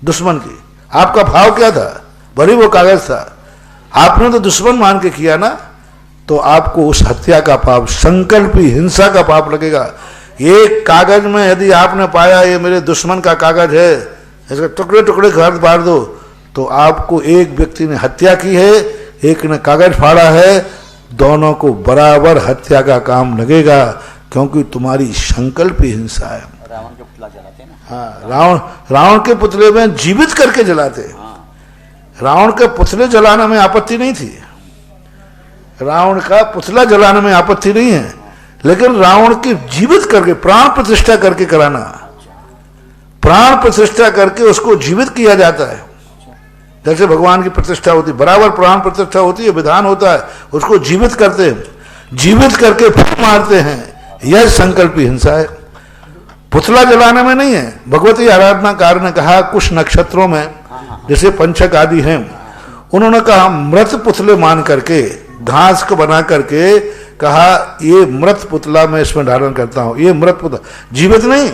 दुश्मन की। आपका भाव क्या था? भली वो कागज था, आपने तो दुश्मन मान के किया ना, तो आपको उस हत्या का पाप, संकल्पी हिंसा का पाप लगेगा। एक कागज में यदि आपने पाया ये मेरे दुश्मन का कागज है, इसके टुकड़े टुकड़े घर बांट दो, तो आपको एक व्यक्ति ने हत्या की है, एक ने कागज फाड़ा है, दोनों को बराबर हत्या का काम लगेगा, क्योंकि तुम्हारी संकल्पी हिंसा है। रावण के पुतला जलाते ना। हाँ, रावण के पुतले में जीवित करके जलाते। रावण के पुतले जलाने में आपत्ति नहीं थी, रावण का पुतला जलाने में आपत्ति नहीं है, लेकिन रावण की जीवित करके प्राण प्रतिष्ठा करके कराना, प्राण प्रतिष्ठा करके उसको जीवित किया जाता है। जैसे भगवान की प्रतिष्ठा होती, बराबर प्राण प्रतिष्ठा होती है, विधान होता है, उसको जीवित करते हैं, जीवित करके फिर मारते हैं। यह संकल्पी हिंसा है, पुतला जलाने में नहीं है। भगवती आराधनाकार ने कहा कुछ नक्षत्रों में जैसे पंचक आदि हैं, उन्होंने कहा मृत पुतले मान करके, घास को बना करके कहा ये मृत पुतला मैं इसमें धारण करता हूं, ये मृत पुतला, जीवित नहीं।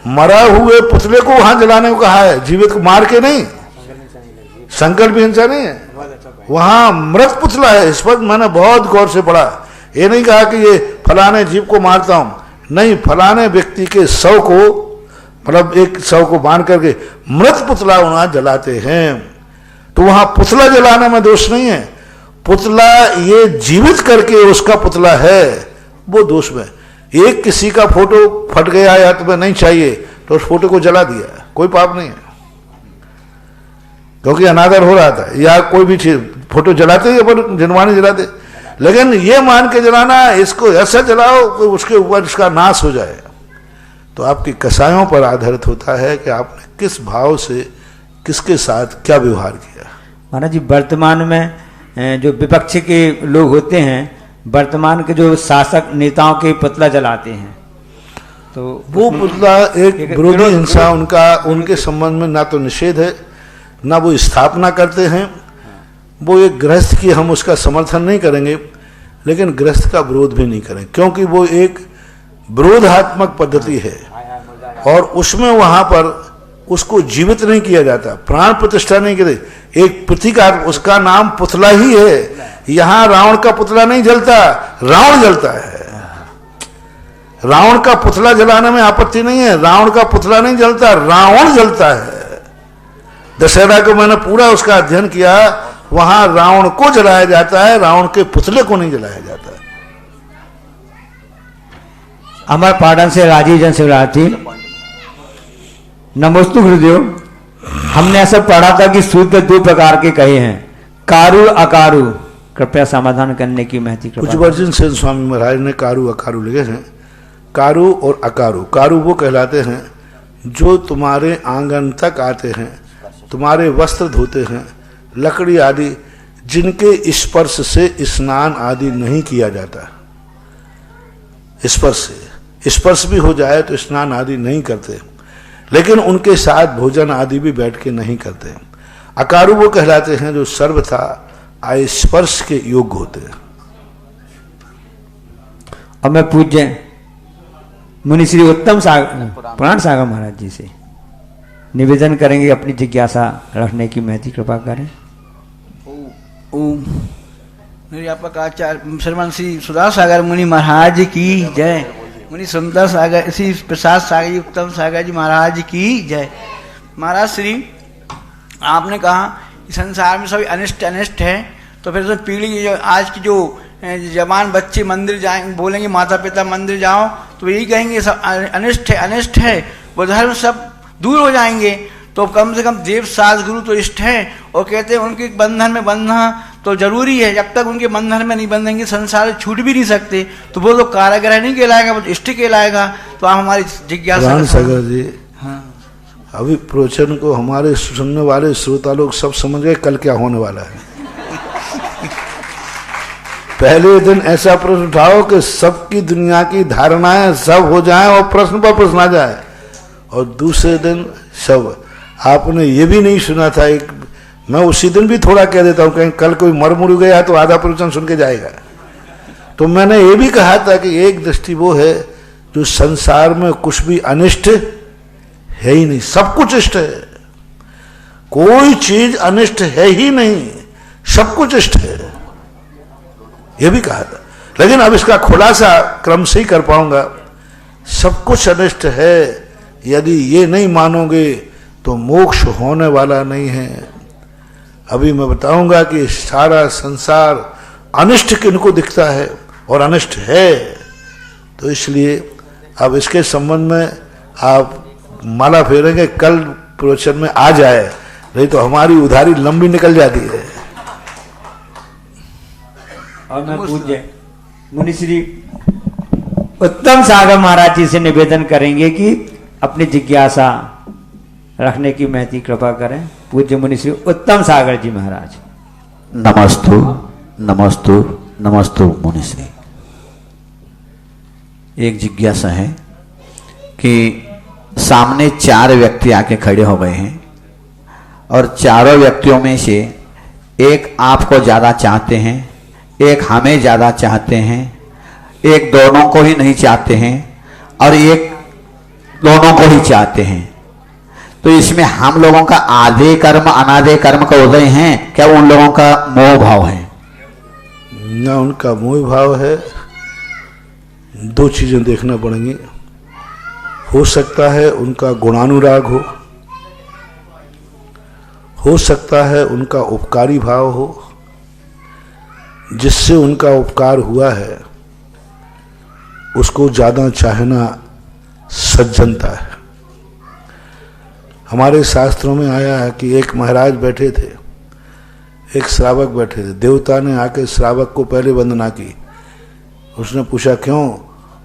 मरा हुए पुतले को वहां जलाने को कहा है, जीवित को मार के नहीं। संकल्प हिंसा नहीं है, वहां मृत पुतला है। इस पर मैंने बहुत गौर से पढ़ा। ये नहीं कहा कि ये फलाने जीव को मारता हूं, नहीं, फलाने व्यक्ति के शव को, मतलब एक शव को बांध करके मृत पुतला वहां जलाते हैं, तो वहां पुतला जलाने में दोष नहीं है। पुतला ये जीवित करके उसका पुतला है, वो दोष में। एक किसी का फोटो फट गया या तुम्हें नहीं चाहिए तो उस फोटो को जला दिया, कोई पाप नहीं है, क्योंकि अनादर हो रहा था। या कोई भी चीज फोटो जलाते ही अपन जनवानी जलाते, लेकिन ये मान के जलाना इसको ऐसा जलाओ कि उसके ऊपर इसका नाश हो जाए, तो आपकी कसायों पर आधारित होता है कि आपने किस भाव से किसके साथ क्या व्यवहार किया। महाराज जी, वर्तमान में जो विपक्ष के लोग होते हैं, वर्तमान के जो शासक नेताओं के पुतला जलाते हैं, तो वो पुतला एक विरोधी हिंसा, उनका उनके संबंध में ना तो निषेध है, ना वो स्थापना करते हैं। वो एक गृहस्थ की हम उसका समर्थन नहीं करेंगे, लेकिन गृहस्थ का विरोध भी नहीं करेंगे, क्योंकि वो एक विरोधात्मक पद्धति है और उसमें वहां पर उसको जीवित नहीं किया जाता, प्राण प्रतिष्ठा नहीं की, एक प्रतीकार, उसका नाम पुतला ही है। यहां रावण का पुतला नहीं जलता, रावण जलता है। रावण का पुतला जलाने में आपत्ति नहीं है, रावण का पुतला नहीं जलता, रावण जलता है। दशहरा को मैंने पूरा उसका अध्ययन किया, वहां रावण को जलाया जाता है, रावण के पुतले को नहीं जलाया जाता है। अमर पाटन से राजीव जन शिवरात्रि। नमोस्तु गुरुदेव। हमने ऐसा पढ़ा था कि सूत्र 2 प्रकार के कहे हैं, कारु अकारु, कृपया समाधान करने की महती कृपा। कुछ वर्जन से स्वामी महाराज ने कारु अकारु लिखे हैं। कारु और अकारु, कारु वो कहलाते हैं जो तुम्हारे आंगन तक आते हैं, तुम्हारे वस्त्र धोते हैं, लकड़ी आदि जिनके स्पर्श से स्नान आदि नहीं किया जाता। स्पर्श से, स्पर्श भी हो जाए तो स्नान आदि नहीं करते, लेकिन उनके साथ भोजन आदि भी बैठ के नहीं करते। अकारु वो कहलाते हैं जो सर्वथा स्पर्श के योग्य होते हैं। और मैं पूज्य मुनि श्री उत्तम सागर पुराण सागर महाराज जी से निवेदन करेंगे, अपनी जिज्ञासा रखने की महती कृपा करें। ओम निर्यापक आचार्य श्रीमान श्री सुधा सागर मुनि महाराज की जय। मुनि सुंदर सागर श्री प्रसाद सागर जी, उत्तम सागर जी महाराज की जय। महाराज श्री, आपने कहा कि संसार में सभी अनिष्ट अनिष्ट है, तो फिर तो पीढ़ी जो आज की जो जवान बच्चे मंदिर जाएंगे, बोलेंगे माता पिता मंदिर जाओ, तो यही कहेंगे सब अनिष्ट है अनिष्ट है, वो धर्म सब दूर हो जाएंगे। तो कम से कम देव सास गुरु तो इष्ट है, और कहते हैं उनके बंधन में बंधना तो जरूरी है। जब तक उनके बंधन में नहीं बंधेंगे संसार छूट भी नहीं सकते, तो वो तो कारागृह नहीं कहलाएगा, वो इष्ट कहलाएगा। तो आप हमारी जिज्ञासा सागर जी, हाँ, अभी प्रवचन को हमारे सुनने वाले श्रोता लोग सब समझ गए कल क्या होने वाला है। पहले दिन ऐसा प्रश्न उठाओ कि सबकी दुनिया की धारणाएं सब हो जाएं और प्रश्न पर प्रश्न आ जाए, और दूसरे दिन सब आपने ये भी नहीं सुना था, एक मैं उसी दिन भी थोड़ा कह देता हूँ, कहीं कल कोई मर मुड़ गया तो आधा प्रवचन सुन के जाएगा। तो मैंने ये भी कहा था कि एक दृष्टि वो है जो संसार में कुछ भी अनिष्ट है ही नहीं, सब कुछ इष्ट है, कोई चीज अनिष्ट है ही नहीं, सब कुछ इष्ट है, यह भी कहा था। लेकिन अब इसका खुलासा क्रम से ही कर पाऊंगा। सब कुछ अनिष्ट है, यदि ये नहीं मानोगे तो मोक्ष होने वाला नहीं है। अभी मैं बताऊंगा कि सारा संसार अनिष्ट किनको दिखता है और अनिष्ट है, तो इसलिए अब इसके संबंध में आप माला फेरेंगे, कल प्रवचन में आ जाए, नहीं तो हमारी उधारी लंबी निकल जाती है। और मैं पूज्य मुनिश्री उत्तम सागर महाराज जी से निवेदन करेंगे कि अपनी जिज्ञासा रखने की महती कृपा करें। पूज्य मुनिश्री उत्तम सागर जी महाराज। नमस्तु नमस्तु नमस्तु मुनिश्री। एक जिज्ञासा है कि सामने 4 व्यक्ति आके खड़े हो गए हैं और चारों व्यक्तियों में से एक आपको ज़्यादा चाहते हैं, एक हमें ज़्यादा चाहते हैं, एक दोनों को ही नहीं चाहते हैं और एक दोनों को ही चाहते हैं। तो इसमें हम लोगों का आधे कर्म अनाधे कर्म का उदय है क्या? उन लोगों का मोह भाव है? ना उनका मोह भाव है। 2 चीजें देखना पड़ेंगी। हो सकता है उनका गुणानुराग हो सकता है उनका उपकारी भाव हो, जिससे उनका उपकार हुआ है उसको ज्यादा चाहना सज्जनता है। हमारे शास्त्रों में आया है कि एक महाराज बैठे थे, एक श्रावक बैठे थे, देवता ने आके श्रावक को पहले वंदना की। उसने पूछा क्यों?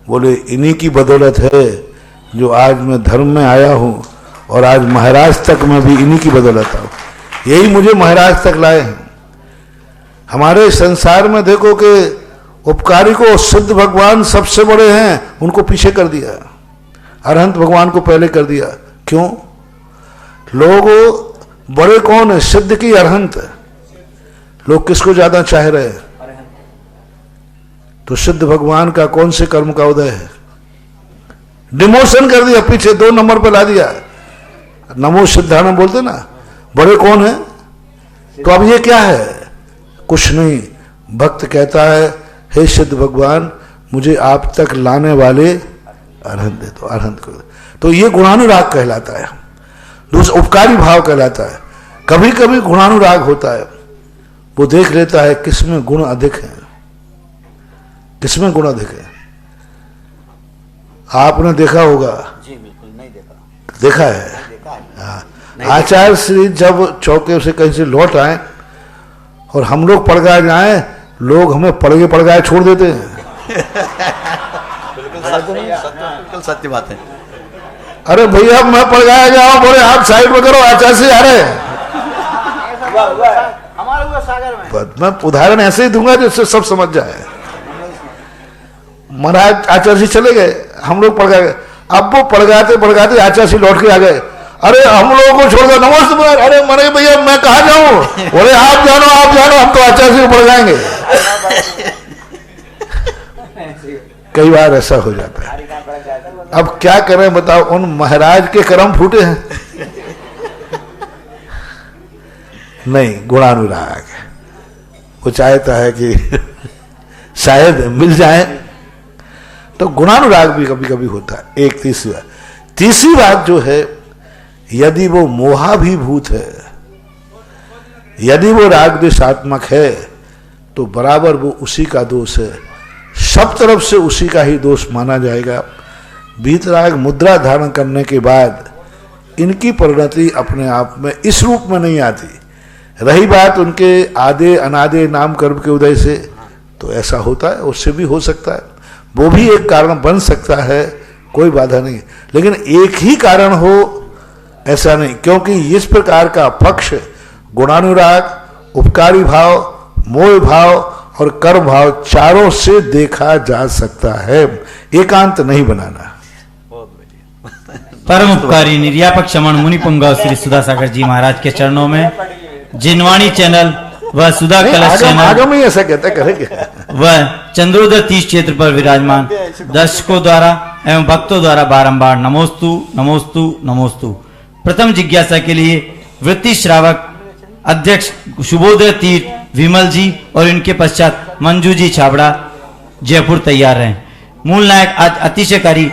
बोले इन्हीं की बदौलत है जो आज मैं धर्म में आया हूं और आज महाराज तक मैं भी इन्हीं की बदौलत आऊं, यही मुझे महाराज तक लाए हैं। हमारे संसार में देखो कि उपकारी को सिद्ध भगवान सबसे बड़े हैं, उनको पीछे कर दिया, अरहंत भगवान को पहले कर दिया। क्यों? लोग बड़े कौन है? सिद्ध की अरहंत। लोग किसको ज्यादा चाह रहे हैं? तो सिद्ध भगवान का कौन से कर्म का उदय है? डिमोशन कर दिया, पीछे 2 नंबर पर ला दिया। नमो सिद्धानम बोलते ना, बड़े कौन है? तो अब ये क्या है? कुछ नहीं। भक्त कहता है हे सिद्ध भगवान मुझे आप तक लाने वाले अरहंत दे दो, अरहंत कर दो। तो ये गुणानुराग कहलाता है, दूसरा उपकारी भाव कहलाता है। कभी कभी गुणानुराग होता है, वो देख लेता है किसमें गुण अधिक है, किसमें गुण अधिक है। आपने देखा होगा? जी बिल्कुल नहीं देखा। देखा है? हाँ। आचार्य श्री जब चौके से कहीं से लौट आए और हम लोग पड़गाए जाए, लोग हमें पड़गाए छोड़ देते हैं। बिल्कुल सत्य बात है। अरे भैया मैं पड़गाया जाऊं, बोले आप साइड में करो, आचार्य से आ रहे हैं। मैं उदाहरण ऐसे ही दूंगा जिससे सब समझ जाए। महाराज आचार्य चले गए, हम लोग पड़गा गए। अब वो पड़गाते आचार्य लौट के आ गए। अरे हम लोगों को छोड़ दो, नमस्ते। अरे मरे भैया मैं कहा जाऊं? बोले आप जानो, हम तो आचार्य को पड़गाएंगे। कई बार ऐसा हो जाता है। अब क्या करें बताओ, उन महाराज के कर्म फूटे हैं। नहीं, गुणानुराग वो चाहता है कि शायद मिल जाए, तो गुणानुराग भी कभी कभी होता है। एक तीसरी बात जो है, यदि वो मोहाभिभूत है, यदि वो राग द्वेषात्मक है, तो बराबर वो उसी का दोष है, सब तरफ से उसी का ही दोष माना जाएगा। वीतराग मुद्रा धारण करने के बाद इनकी परिणति अपने आप में इस रूप में नहीं आती। रही बात उनके आधे अनादे नाम कर्म के उदय से, तो ऐसा होता है, उससे भी हो सकता है, वो भी एक कारण बन सकता है, कोई बाधा नहीं। लेकिन एक ही कारण हो ऐसा नहीं, क्योंकि इस प्रकार का पक्ष गुणानुराग, उपकारी भाव, मोह भाव और कर्म भाव चारों से देखा जा सकता है। एकांत नहीं बनाना। परम उपकारी निर्यापक शमन मुनि पुंगव श्री सुधा सागर जी महाराज के चरणों में जिनवाणी चैनल व सुधा कलश चैनल आगम ही ऐसा कहते करेंगे व चंद्रोदय तीर्थ क्षेत्र पर विराजमान दर्शकों द्वारा एवं भक्तों द्वारा बारंबार नमोस्तु नमोस्तु नमोस्तु। प्रथम जिज्ञासा के लिए वृत्ति श्रावक अध्यक्ष शुभोदय तीर्थ विमल जी और इनके पश्चात मंजू जी छाबड़ा जयपुर तैयार रहे। मूल नायक आज अतिशयकारी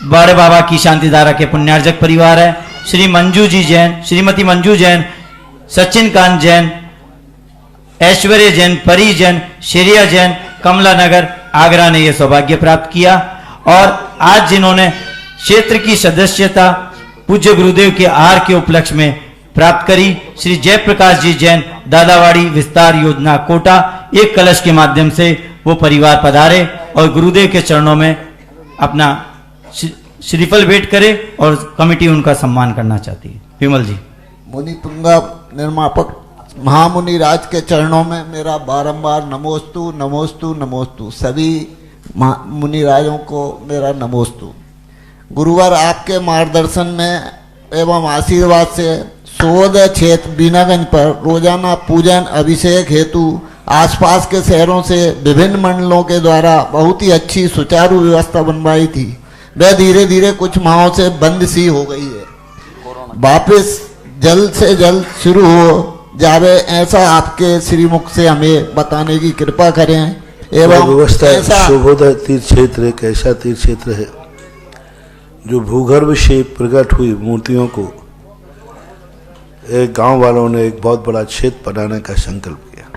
बड़े बाबा की शांतिधारा के पुण्यार्जक परिवार है। श्री मंजू जी जैन, श्रीमती मंजू जैन, सचिन कांत जैन, ऐश्वर्य जैन, परी जैन, शेरिया जैन, कमला नगर आगरा ने यह सौभाग्य प्राप्त किया। और आज जिन्होंने क्षेत्र की सदस्यता पूज्य गुरुदेव के आहार के उपलक्ष्य में प्राप्त करी, श्री जयप्रकाश जी जैन, दादावाड़ी विस्तार योजना कोटा, एक कलश के माध्यम से वो परिवार पधारे और गुरुदेव के चरणों में अपना श्रीफल भेंट करे और कमेटी उनका सम्मान करना चाहती है। विमल जी। मुनि पुंगा निर्मापक महामुनि राज के चरणों में मेरा बारंबार नमोस्तु नमोस्तु नमोस्तु। सभी मुनि राजों को मेरा नमोस्तु। गुरुवार आपके मार्गदर्शन में एवं आशीर्वाद से सुबोधय क्षेत्र बीनागंज पर रोजाना पूजन अभिषेक हेतु आसपास के शहरों से विभिन्न मंडलों के द्वारा बहुत ही अच्छी सुचारू व्यवस्था बनवाई थी। वह धीरे धीरे कुछ माहों से बंद सी हो गई है। वापस जल्द से जल्द शुरू हो जावे ऐसा आपके श्रीमुख से हमें बताने की कृपा करें। एवं व्यवस्था ऐसा शुभोदय तीर्थ क्षेत्र एक ऐसा तीर्थ क्षेत्र है जो भूगर्भ से प्रकट हुई मूर्तियों को एक गांव वालों ने एक बहुत बड़ा क्षेत्र बनाने का संकल्प किया,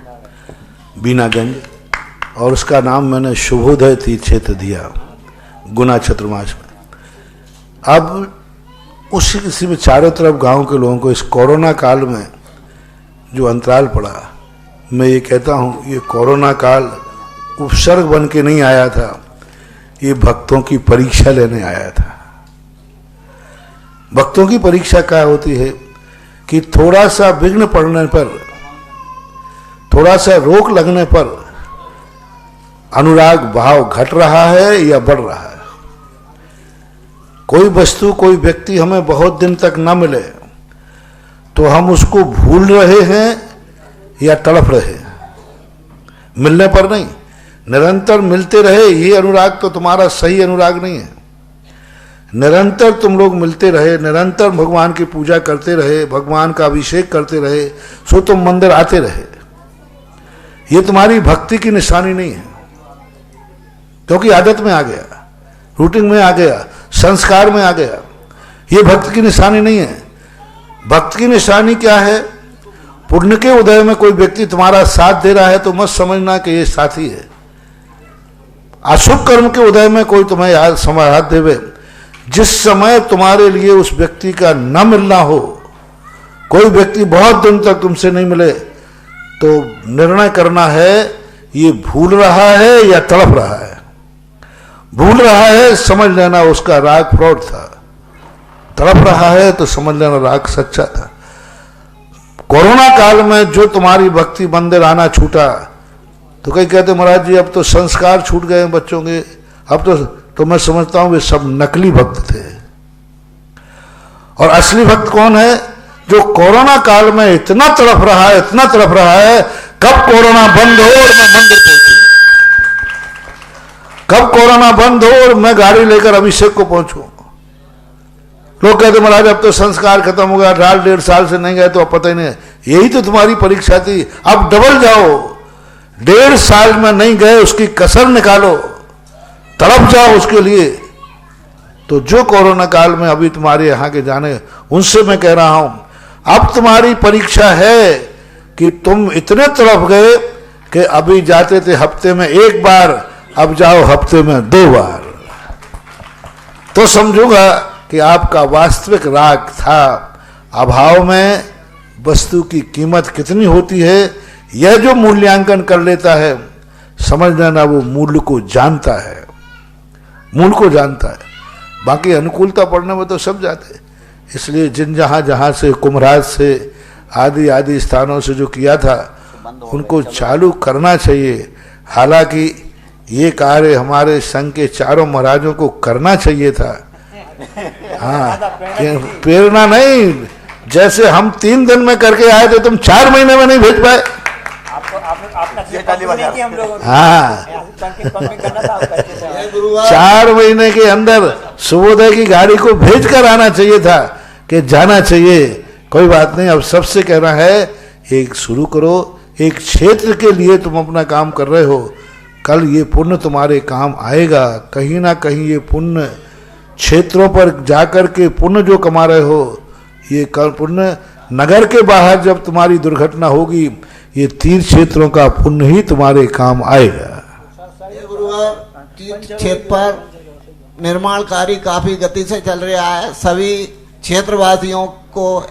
बीनागंज, और उसका नाम मैंने शुभोदय तीर्थ क्षेत्र दिया गुना चतुर्मास में। अब उसी किसी में चारों तरफ गांव के लोगों को इस कोरोना काल में जो अंतराल पड़ा, मैं ये कहता हूँ ये कोरोना काल उपसर्ग बन के नहीं आया था, ये भक्तों की परीक्षा लेने आया था। भक्तों की परीक्षा क्या होती है कि थोड़ा सा विघ्न पड़ने पर, थोड़ा सा रोक लगने पर अनुराग भाव घट रहा है या बढ़ रहा है। कोई वस्तु कोई व्यक्ति हमें बहुत दिन तक न मिले तो हम उसको भूल रहे हैं या तड़प रहे हैं। मिलने पर नहीं, निरंतर मिलते रहे, ये अनुराग तो तुम्हारा सही अनुराग नहीं है। निरंतर तुम लोग मिलते रहे, निरंतर भगवान की पूजा करते रहे, भगवान का अभिषेक करते रहे, सो तुम मंदिर आते रहे, ये तुम्हारी भक्ति की निशानी नहीं है। क्योंकि आदत में आ गया, रूटीन में आ गया, संस्कार में आ गया, ये भक्त की निशानी नहीं है। भक्त की निशानी क्या है? पुण्य के उदय में कोई व्यक्ति तुम्हारा साथ दे रहा है तो मत समझना कि ये साथी है। अशुभ कर्म के उदय में कोई तुम्हें हाथ देवे, जिस समय तुम्हारे लिए उस व्यक्ति का न मिलना हो, कोई व्यक्ति बहुत दिन तक तुमसे नहीं मिले, तो निर्णय करना है ये भूल रहा है या तड़प रहा है। भूल रहा है समझ लेना उसका राग फ्रॉड था, तड़प रहा है तो समझ लेना राग सच्चा था। कोरोना काल में जो तुम्हारी भक्ति मंदिर आना छूटा, तो कई कहते महाराज जी अब तो संस्कार छूट गए बच्चों के, अब तो मैं समझता हूं वे सब नकली भक्त थे। और असली भक्त कौन है? जो कोरोना काल में इतना तड़प रहा है, इतना तड़प रहा है, कब कोरोना बंद हो और मैं मंदिर पहुंचूं, कब कोरोना बंद हो और मैं गाड़ी लेकर अभिषेक को पहुंचूं। लोग कहते महाराज अब तो संस्कार खत्म हो गया, 1.5 साल से नहीं गए तो अब पता ही नहीं है। यही तो तुम्हारी परीक्षा थी, अब डबल जाओ, 1.5 साल में नहीं गए उसकी कसर निकालो, तड़प जाओ उसके लिए। तो जो कोरोना काल में अभी तुम्हारे यहाँ के जाने, उनसे मैं कह रहा हूं अब तुम्हारी परीक्षा है कि तुम इतने तड़प गए कि अभी जाते थे हफ्ते में 1 बार, अब जाओ हफ्ते में 2 बार, तो समझूंगा कि आपका वास्तविक राग था। अभाव में वस्तु की कीमत कितनी होती है, यह जो मूल्यांकन कर लेता है, समझ लेना वो मूल्य को जानता है, मूल को जानता है। बाकी अनुकूलता पड़ने में तो सब जाते। इसलिए जिन जहां से कुम्भराज से आदि आदि स्थानों से जो किया था उनको चालू करना चाहिए। हालांकि ये कार्य हमारे संघ के चारों महाराजों को करना चाहिए था, हाँ, प्रेरणा नहीं, जैसे हम 3 दिन में करके आए थे, तुम 4 महीने में नहीं भेज पाए। हाँ, 4 महीने के अंदर सुबोधय की गाड़ी को भेज कर आना चाहिए था कि जाना चाहिए। कोई बात नहीं, अब सबसे कहना है एक शुरू करो, एक क्षेत्र के लिए तुम अपना काम कर रहे हो, कल ये पुण्य तुम्हारे काम आएगा। कहीं ना कहीं ये पुण्य क्षेत्रों पर जाकर के पुण्य जो कमा रहे हो, ये कल पुण्य नगर के बाहर जब तुम्हारी दुर्घटना होगी, ये तीर्थ क्षेत्रों का पुण्य ही तुम्हारे काम आएगा। गुरुवार तीर्थ क्षेत्र पर निर्माण कार्य काफी गति से चल रहा है। सभी क्षेत्रवासियों को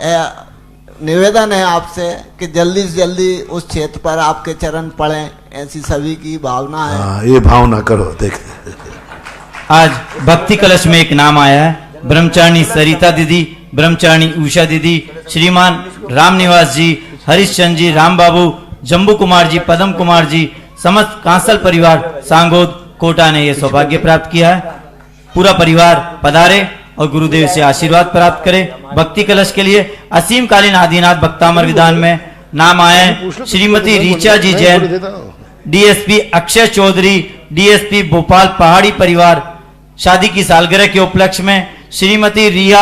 निवेदन है आपसे कि जल्दी से जल्दी उस क्षेत्र पर आपके चरण पड़े, ऐसी सभी की भावना है। हाँ, ये भावना करो। देख, आज भक्ति कलश में एक नाम आया है, ब्रह्मचारिणी सरिता दीदी, ब्रह्मचारिणी उषा दीदी, श्रीमान रामनिवास जी, हरिश्चंद्र जी, राम बाबू, जम्बू कुमार जी, पदम कुमार जी, समस्त कांसल परिवार सांगोद कोटा ने यह सौभाग्य प्राप्त किया है। पूरा परिवार पधारे और गुरुदेव से आशीर्वाद प्राप्त करे। भक्ति कलश के लिए असीम कालीन आदिनाथ भक्तामर विधान में नाम आए हैं श्रीमती रीचा जी जैन, डीएसपी अक्षय चौधरी, डीएसपी भोपाल पहाड़ी परिवार। शादी की सालगिरह के उपलक्ष्य में श्रीमती रिया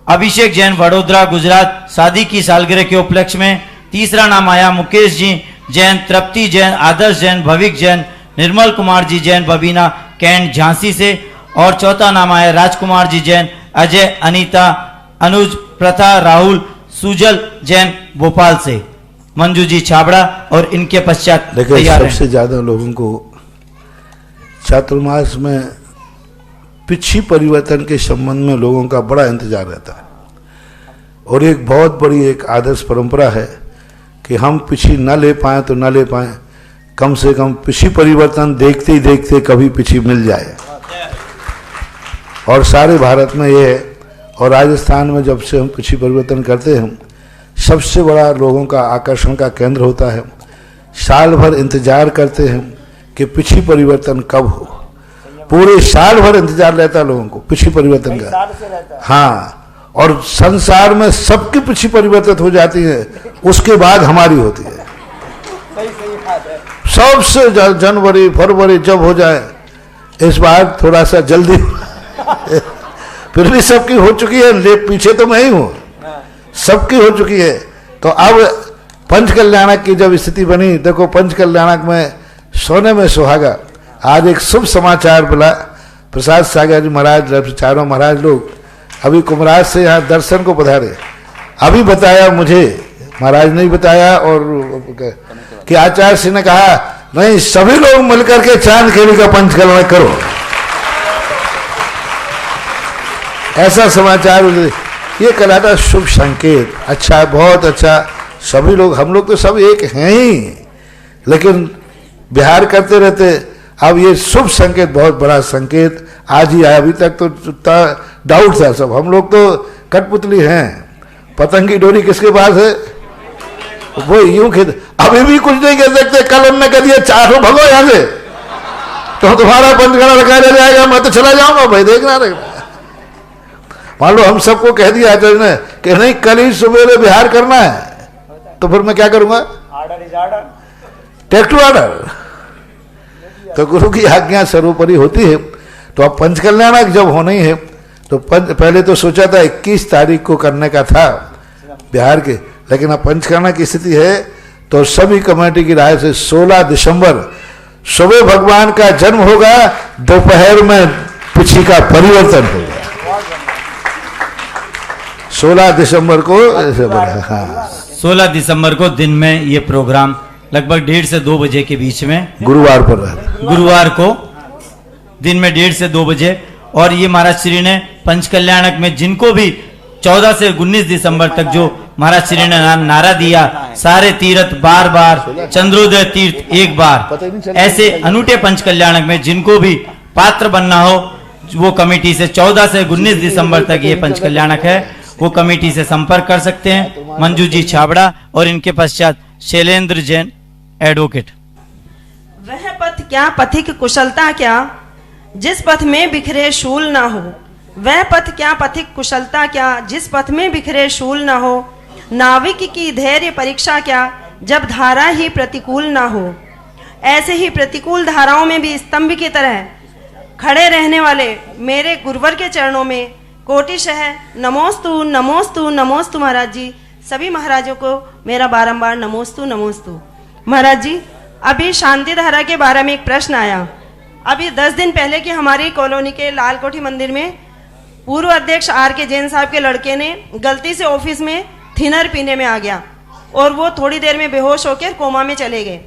अभिषेक जैन वडोदरा गुजरात, शादी की सालगिरह के उपलक्ष्य में। तीसरा नाम आया मुकेश जी जैन, तृप्ति जैन, आदर्श जैन, भविक जैन, निर्मल कुमार जी जैन बबीना कैंट झांसी से। और चौथा नाम आया राजकुमार जी जैन, अजय, अनीता, अनुज, प्रथा, राहुल, सुजल जैन भोपाल से। मंजू जी छाबड़ा और इनके पश्चात देखिए, सबसे ज्यादा लोगों को चातुर्मास में पिछी परिवर्तन के संबंध में लोगों का बड़ा इंतजार रहता है, और एक बहुत बड़ी एक आदर्श परंपरा है कि हम पिछी न ले पाए तो न ले पाए, कम से कम पिछी परिवर्तन देखते ही देखते कभी पिछी मिल जाए। और सारे भारत में ये है, और राजस्थान में जब से हम पिछी परिवर्तन करते हैं, सबसे बड़ा लोगों का आकर्षण का केंद्र होता है। साल भर इंतजार करते हैं कि पिछी परिवर्तन कब हो, पूरे साल भर इंतजार रहता है लोगों को पिछी परिवर्तन का। हाँ, और संसार में सबकी पिछी परिवर्तित हो जाती है, उसके बाद हमारी होती है। सबसे जनवरी फरवरी जब हो जाए, इस बार थोड़ा सा जल्दी फिर भी सबकी हो चुकी है, ले पीछे तो मैं ही हूं, सबकी हो चुकी है। तो अब पंचकल्याणक की जब स्थिति बनी, देखो पंचकल्याणक में सोने में सुहागा। आज एक शुभ समाचार मिला, प्रसाद सागर जी महाराज, चारों महाराज लोग अभी कुमराज से यहाँ दर्शन को पधारे। अभी बताया मुझे, महाराज ने बताया, और कि आचार्य सिंह ने कहा नहीं, सभी लोग मिलकर के चांदखेड़ी का पंचकल्याण करो। ऐसा समाचार ये कहलाता शुभ संकेत। अच्छा, बहुत अच्छा, सभी लोग, हम लोग तो सब एक हैं ही, लेकिन बिहार करते रहते। अब ये शुभ संकेत, बहुत बड़ा संकेत आज ही आया। अभी तक तो डाउट था सब, हम लोग तो कठपुतली हैं, पतंग की डोरी किसके पास है, वो यूं खेत। अभी भी कुछ नहीं कह सकते, कल हमने कह दिया चारों भगो यहां से, तो तुम्हारा पंचकड़ा रखा जाएगा, मैं तो चला जाऊंगा भाई, देखना रहेगा। मान लो हम सबको कह दिया आचार्य ने कि नहीं कल ही सुबह बिहार करना है, तो फिर मैं क्या करूंगा, टेक टू ऑर्डर। तो गुरु की आज्ञा सर्वोपरि होती है। तो अब पंचकल्याणक जब होना ही है, तो पहले तो सोचा था 21 तारीख को करने का था बिहार के, लेकिन अब पंचकल्याणक की स्थिति है, तो सभी कमेटी की राय से 16 दिसंबर सुबह भगवान का जन्म होगा, दोपहर में पिछी का परिवर्तन होगा। 16 दिसंबर को ऐसे बना। हाँ, 16 दिसंबर को दिन में ये प्रोग्राम लगभग 1:30 से 2 बजे के बीच में, गुरुवार पर, गुरुवार को दिन में 1:30 से 2 बजे। और ये महाराज श्री ने पंचकल्याणक में जिनको भी 14 से 19 दिसंबर तक जो महाराज श्री ने नारा दिया, सारे तीर्थ बार बार, चंद्रोदय तीर्थ एक बार, ऐसे अनूठे पंचकल्याणक में जिनको भी पात्र बनना हो, वो कमेटी से 14 से 19 दिसंबर तक ये पंचकल्याणक है, वो कमेटी से संपर्क कर सकते हैं। मंजू जी छाबड़ा और इनके पश्चात शैलेंद्र जैन एडवोकेट। वह पथ क्या, पथिक कुशलता क्या, जिस पथ में बिखरे शूल ना हो, वह पथ क्या पथिक कुशलता क्या, जिस पथ में बिखरे शूल न हो। नाविक की धैर्य परीक्षा क्या, जब धारा ही प्रतिकूल न हो। ऐसे ही प्रतिकूल धाराओं में भी स्तंभ की तरह खड़े रहने वाले मेरे गुरुवर के चरणों में कोटिशः नमोस्तु नमोस्तु नमोस्तु। महाराज जी, सभी महाराजों को मेरा बारंबार नमोस्तु नमोस्तु। महाराज जी, अभी शांति धारा के बारे में एक प्रश्न आया। अभी 10 दिन पहले की हमारी कॉलोनी के लाल कोठी मंदिर में पूर्व अध्यक्ष R.K. जैन साहब के लड़के ने गलती से ऑफिस में थिनर पीने में आ गया और वो थोड़ी देर में बेहोश होकर कोमा में चले गए।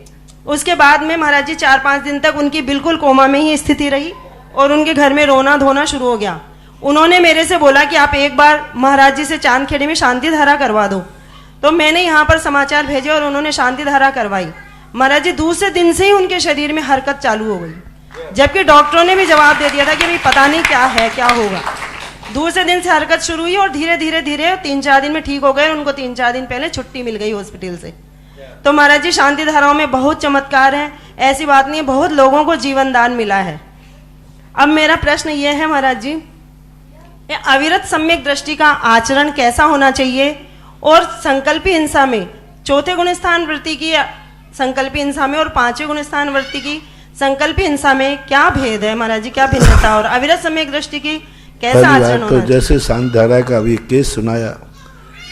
उसके बाद में महाराज जी 4-5 दिन तक उनकी बिल्कुल कोमा में ही स्थिति रही और उनके घर में रोना धोना शुरू हो गया। उन्होंने मेरे से बोला कि आप एक बार महाराज जी से चांदखेड़े में शांति धारा करवा दो। तो मैंने यहाँ पर समाचार भेजे और उन्होंने शांति धारा करवाई। महाराज जी, दूसरे दिन से ही उनके शरीर में हरकत चालू हो गई, जबकि डॉक्टरों ने भी जवाब दे दिया था कि भाई पता नहीं क्या है, क्या होगा। दूसरे दिन से हरकत शुरू हुई और धीरे धीरे धीरे 3-4 दिन में ठीक हो गए। उनको 3-4 दिन पहले छुट्टी मिल गई हॉस्पिटल से। तो महाराज जी, शांति धाराओं में बहुत चमत्कार है, ऐसी बात नहीं है, बहुत लोगों को जीवन दान मिला है। अब मेरा प्रश्न ये है महाराज जी, अविरत सम्यक दृष्टि का आचरण कैसा होना चाहिए और संकल्पी हिंसा में 4थे गुण स्थान वृत्ति की संकल्पी हिंसा में और 5वें गुण स्थान वृत्ति की संकल्पी हिंसा में क्या भेद है महाराज जी, क्या भिन्नता, और अविरत सम्यक दृष्टि की कैसा आचरण होना तो जैसे शांति धारा का अभी केस सुनाया,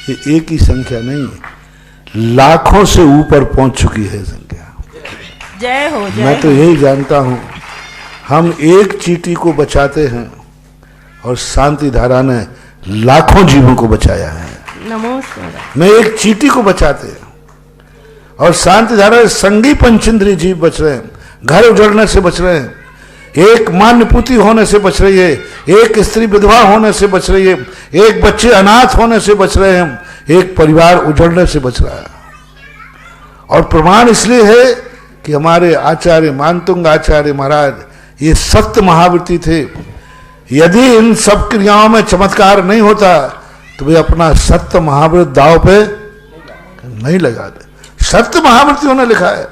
ये एक ही संख्या नहीं है, लाखों से ऊपर पहुंच चुकी है संख्या। जय हो, जय मैं तो यही जानता हूं, हम एक चींटी को बचाते हैं और शांति धारा ने लाखों जीवों को बचाया है। नमस्कार। मैं एक चींटी को बचाते हैं और शांति धारा संगी पंचेंद्रिय जीव बच रहे हैं, घर उजड़ने से बच रहे हैं, एक मान्य पुत्री होने से बच रही है, एक स्त्री विधवा होने से बच रही है, एक बच्चे अनाथ होने से बच रहे हैं, एक परिवार उजड़ने से बच रहा है। और प्रमाण इसलिए है कि हमारे आचार्य मानतुंग आचार्य महाराज ये सत्य महावृत्ति थे। यदि इन सब क्रियाओं में चमत्कार नहीं होता तो वे अपना सत्य महावृत्ति दाव पे नहीं लगाते। सत्य महावृत्ति उन्होंने लिखा है।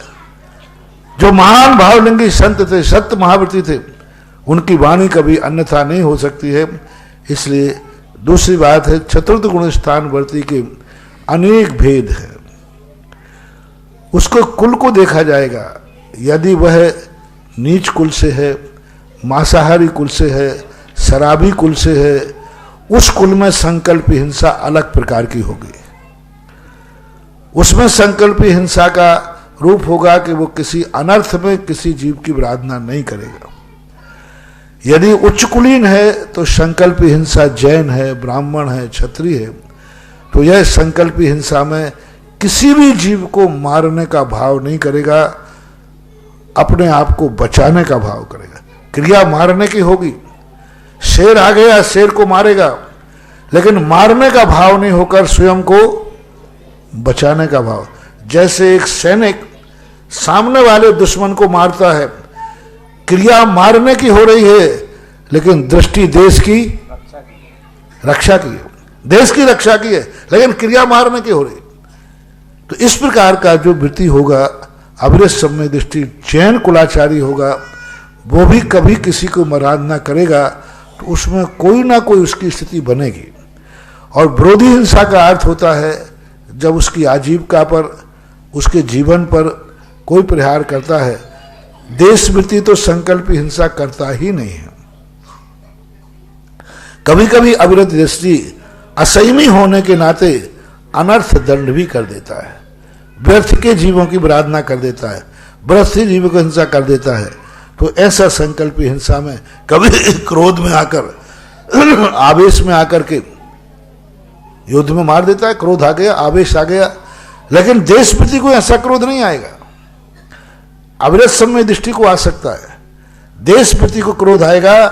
जो महान भावलिंगी संत थे, सत्य महावृत्ति थे, उनकी वाणी कभी अन्यथा नहीं हो सकती है। इसलिए दूसरी बात है, चतुर्थ गुण स्थान वर्ती के अनेक भेद हैं। उसको कुल को देखा जाएगा, यदि वह नीच कुल से है, मांसाहारी कुल से है, शराबी कुल से है, उस कुल में संकल्पी हिंसा अलग प्रकार की होगी। उसमें संकल्पी हिंसा का रूप होगा कि वो किसी अनर्थ में किसी जीव की विराधना नहीं करेगा। यदि उच्च कुलीन है तो संकल्पी हिंसा जैन है, ब्राह्मण है, क्षत्रिय है, तो यह संकल्पी हिंसा में किसी भी जीव को मारने का भाव नहीं करेगा, अपने आप को बचाने का भाव करेगा। क्रिया मारने की होगी, शेर आ गया शेर को मारेगा, लेकिन मारने का भाव नहीं होकर स्वयं को बचाने का भाव। जैसे एक सैनिक सामने वाले दुश्मन को मारता है, क्रिया मारने की हो रही है, लेकिन दृष्टि देश की रक्षा की है, देश की रक्षा की है, लेकिन क्रिया मारने की हो रही है। तो इस प्रकार का जो वृत्ति होगा, अविरत सम्यक दृष्टि जैन कुलाचारी होगा, वो भी कभी किसी को मराधना करेगा तो उसमें कोई ना कोई उसकी स्थिति बनेगी। और विरोधी हिंसा का अर्थ होता है जब उसकी आजीविका पर, उसके जीवन पर कोई प्रहार करता है। देशवृत्ति तो संकल्प हिंसा करता ही नहीं है। कभी कभी अविरत दृष्टि असंयमी होने के नाते अनर्थ दंड भी कर देता है, व्यर्थ के जीवों की विराधना कर देता है, व्यर्थ जीवों को हिंसा कर देता है। तो ऐसा संकल्पी हिंसा में कभी क्रोध में आकर, आवेश में आकर के युद्ध में मार देता है। क्रोध आ गया, आवेश आ गया, लेकिन देशप्रति को ऐसा क्रोध नहीं आएगा। अविरत सम्यक दृष्टि को आ सकता है, देशप्रति को क्रोध आएगा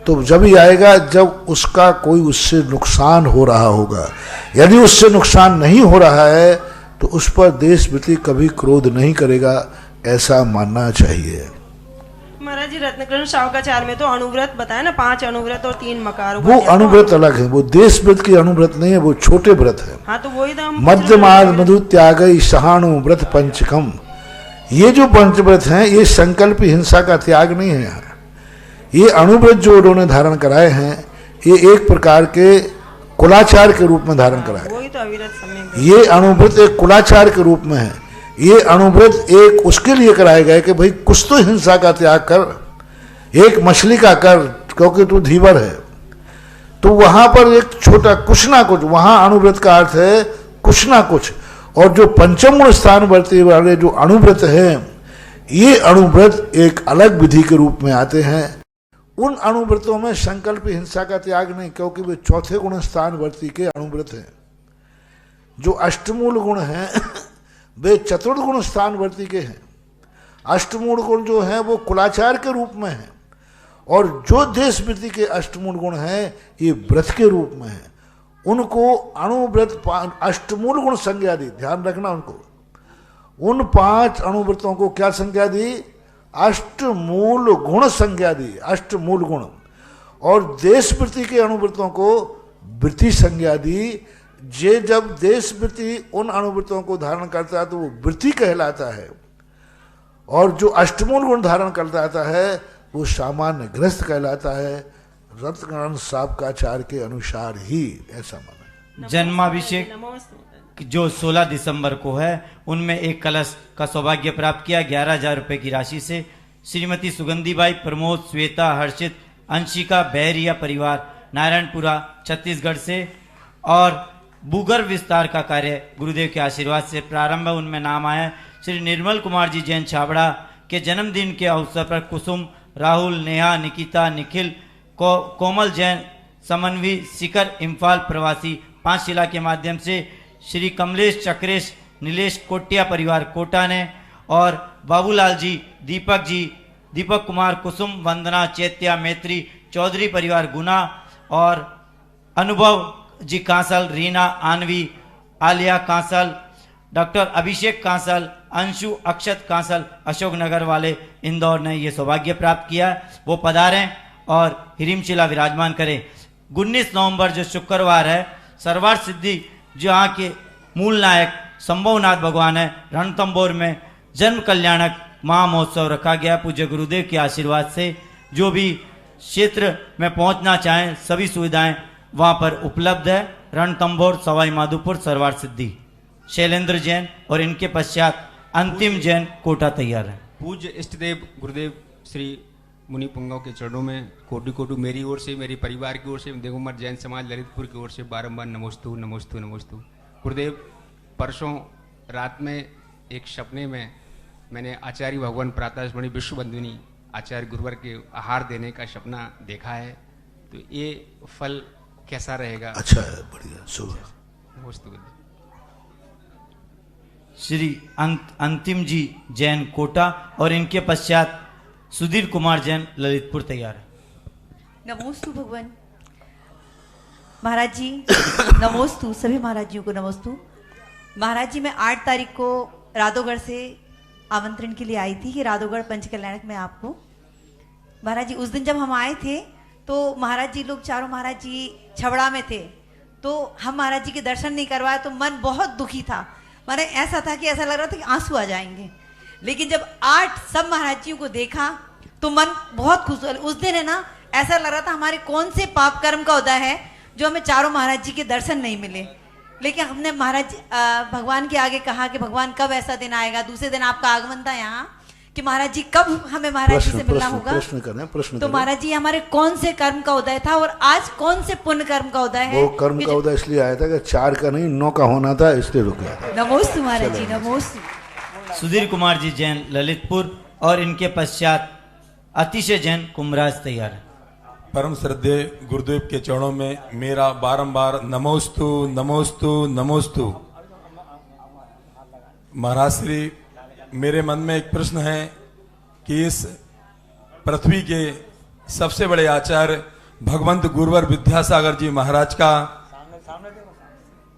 तो जब ही आएगा जब उसका कोई उससे नुकसान हो रहा होगा। यदि उससे नुकसान नहीं हो रहा है तो उस पर देशप्रति कभी क्रोध नहीं करेगा, ऐसा मानना चाहिए। महाराज जी, रत्नकृष्ण शावकाचार्य में तो अणुव्रत बताया ना, 5 अणुव्रत और 3 मकार। वो अणुव्रत अलग है, वो देशव्रत की अणुव्रत नहीं है, वो छोटे व्रत है। हाँ, तो वही तो मध्यमाद मधु त्यागई सहाणु व्रत पंचकम, ये जो पंचव्रत हैं ये संकल्प हिंसा का त्याग नहीं है। ये अणुव्रत जो उन्होंने धारण कराए हैं ये एक प्रकार के कुलाचार के रूप में धारण करा है। वही तो अविरत समय ये अणुव्रत एक कुलाचार के रूप में है। ये अणुव्रत एक उसके लिए कराए गए कि भाई कुछ तो हिंसा का त्याग कर, एक मछली का कर, क्योंकि तू धीवर है। तो वहां पर एक छोटा कुछ ना कुछ, वहां अणुव्रत का अर्थ है कुछ ना कुछ। और जो पंचम गुण स्थान वर्ती वाले जो अणुव्रत हैं, ये अणुव्रत एक अलग विधि के रूप में आते हैं। उन अणुव्रतों में संकल्प हिंसा का त्याग नहीं, क्योंकि वे चौथे गुण स्थान वर्ती के अणुव्रत हैं। जो अष्टमूल गुण हैं वे चतुर्थ गुण स्थान वर्ती के हैं। अष्टमूल गुण जो हैं वो कुलाचार के रूप में हैं, और जो देश वृत्ति के अष्टमूल गुण हैं ये व्रत के रूप में हैं। उनको अणुव्रत अष्टमूल गुण संज्ञा दी, ध्यान रखना उनको। उन 5 अणुव्रतों को क्या संज्ञा दी? अष्टमूल गुण संज्ञा दी, अष्टमूल गुण। और देश वृत्ति के अणुव्रतों को वृत्ति संज्ञा दी। जे जब देश वृत्ति उन अणुव्रतों को धारण करता है तो वो वृत्ति कहलाता है, और जो अष्टमूल गुण धारण करता है वो सामान्य ग्रस्त कहलाता है। रत्न साबकाचार के अनुसार ही ऐसा माना। जन्माभिषेक जो 16 दिसंबर को है, उनमें एक कलश का सौभाग्य प्राप्त किया 11,000 रुपए की राशि से। श्रीमती सुगंधीबाई, प्रमोद, श्वेता, हर्षित, अंशिका, बहरिया परिवार नारायणपुरा छत्तीसगढ़ से। और भूगर्भ विस्तार का कार्य गुरुदेव के आशीर्वाद से प्रारंभ है। उनमें नाम आया श्री निर्मल कुमार जी जैन छाबड़ा के जन्मदिन के अवसर पर कुसुम, राहुल, नेहा, निकिता, निखिल, कोमल जैन, समन्वी, शिखर, इम्फाल प्रवासी 5 शिला के माध्यम से श्री कमलेश, चक्रेश, नीलेश कोटिया परिवार कोटा ने। और बाबूलाल जी, दीपक कुमार, कुसुम, वंदना, चैत्या, मैत्री, चौधरी परिवार गुना। और अनुभव जी कांसल, रीना, आनवी, आलिया कांसल, डॉक्टर अभिषेक कांसल, अंशु, अक्षत कांसल, अशोकनगर वाले इंदौर ने ये सौभाग्य प्राप्त किया। वो पधारें और हिरिमशिला विराजमान करें। 19 नवंबर जो शुक्रवार है, सर्वार्थ सिद्धि जो यहाँ के मूल नायक संभवनाथ भगवान है, रणथंभौर में जन्म कल्याणक महामहोत्सव रखा गया। पूज्य गुरुदेव के आशीर्वाद से जो भी क्षेत्र में पहुंचना चाहें सभी सुविधाएं वहां पर उपलब्ध है। रणथंभौर, सवाई माधोपुर, सर्वार्थ सिद्धि। शैलेंद्र जैन और इनके पश्चात अंतिम जैन कोटा तैयार है। पूज्य इष्टदेव गुरुदेव श्री मुनि पुंगव के चरणों में कोटि कोटि मेरी ओर से, मेरे परिवार की ओर से, देवकुमार जैन समाज ललितपुर की ओर से बारंबार नमोस्तु नमोस्तु नमोस्तु। गुरुदेव, परसों रात में एक सपने में मैंने आचार्य भगवान प्रातःमणि विश्वबंधुनी आचार्य गुरुवर के आहार देने का सपना देखा है, तो ये फल कैसा रहेगा? अच्छा है, बढ़िया, शुभ। नमोस्तु गुरुदेव। श्री अंतिम जी जैन कोटा और इनके पश्चात सुधीर कुमार जैन ललितपुर तैयार है। नमोस्तु भगवान महाराज जी, नमोस्तु सभी महाराज जियों को नमोस्तु। महाराज जी, मैं 8 तारीख को राधोगढ़ से आमंत्रण के लिए आई थी कि राधोगढ़ पंचकल्याणक में आपको। महाराज जी, उस दिन जब हम आए थे तो महाराज जी लोग चारों महाराज जी छबड़ा में थे, तो हम महाराज जी के दर्शन नहीं करवाए तो मन बहुत दुखी था। माने ऐसा था कि ऐसा लग रहा था कि आंसू आ जाएंगे। लेकिन जब 8 सब महाराज जियों को देखा तो मन बहुत खुश हुआ। उस दिन है ना, ऐसा लग रहा था हमारे कौन से पाप कर्म का उदय है जो हमें चारों महाराज जी के दर्शन नहीं मिले। लेकिन हमने महाराज भगवान के आगे कहा कि भगवान कब ऐसा दिन आएगा। दूसरे दिन आपका आगमन था यहाँ कि महाराज जी कब हमें महाराज जी से मिलना होगा। प्रश्न तो महाराज जी, हमारे कौन से कर्म का उदय था और आज कौन से पुण्य कर्म का उदय है? वो कर्म का उदय इसलिए आया था कि 4 का नहीं 9 का होना था, इसलिए रुक गया था। नमोस्तु महाराज जी, नमोस्तु। सुधीर कुमार जी जैन ललितपुर और इनके पश्चात अतिशय जैन कुमराज तैयार है। परम श्रद्धेय गुरुदेव के चरणों में मेरा बारंबार नमोस्तु नमोस्तु नमोस्तु। महाराज श्री, मेरे मन में एक प्रश्न है कि इस पृथ्वी के सबसे बड़े आचार्य भगवंत गुरुवर विद्यासागर जी महाराज का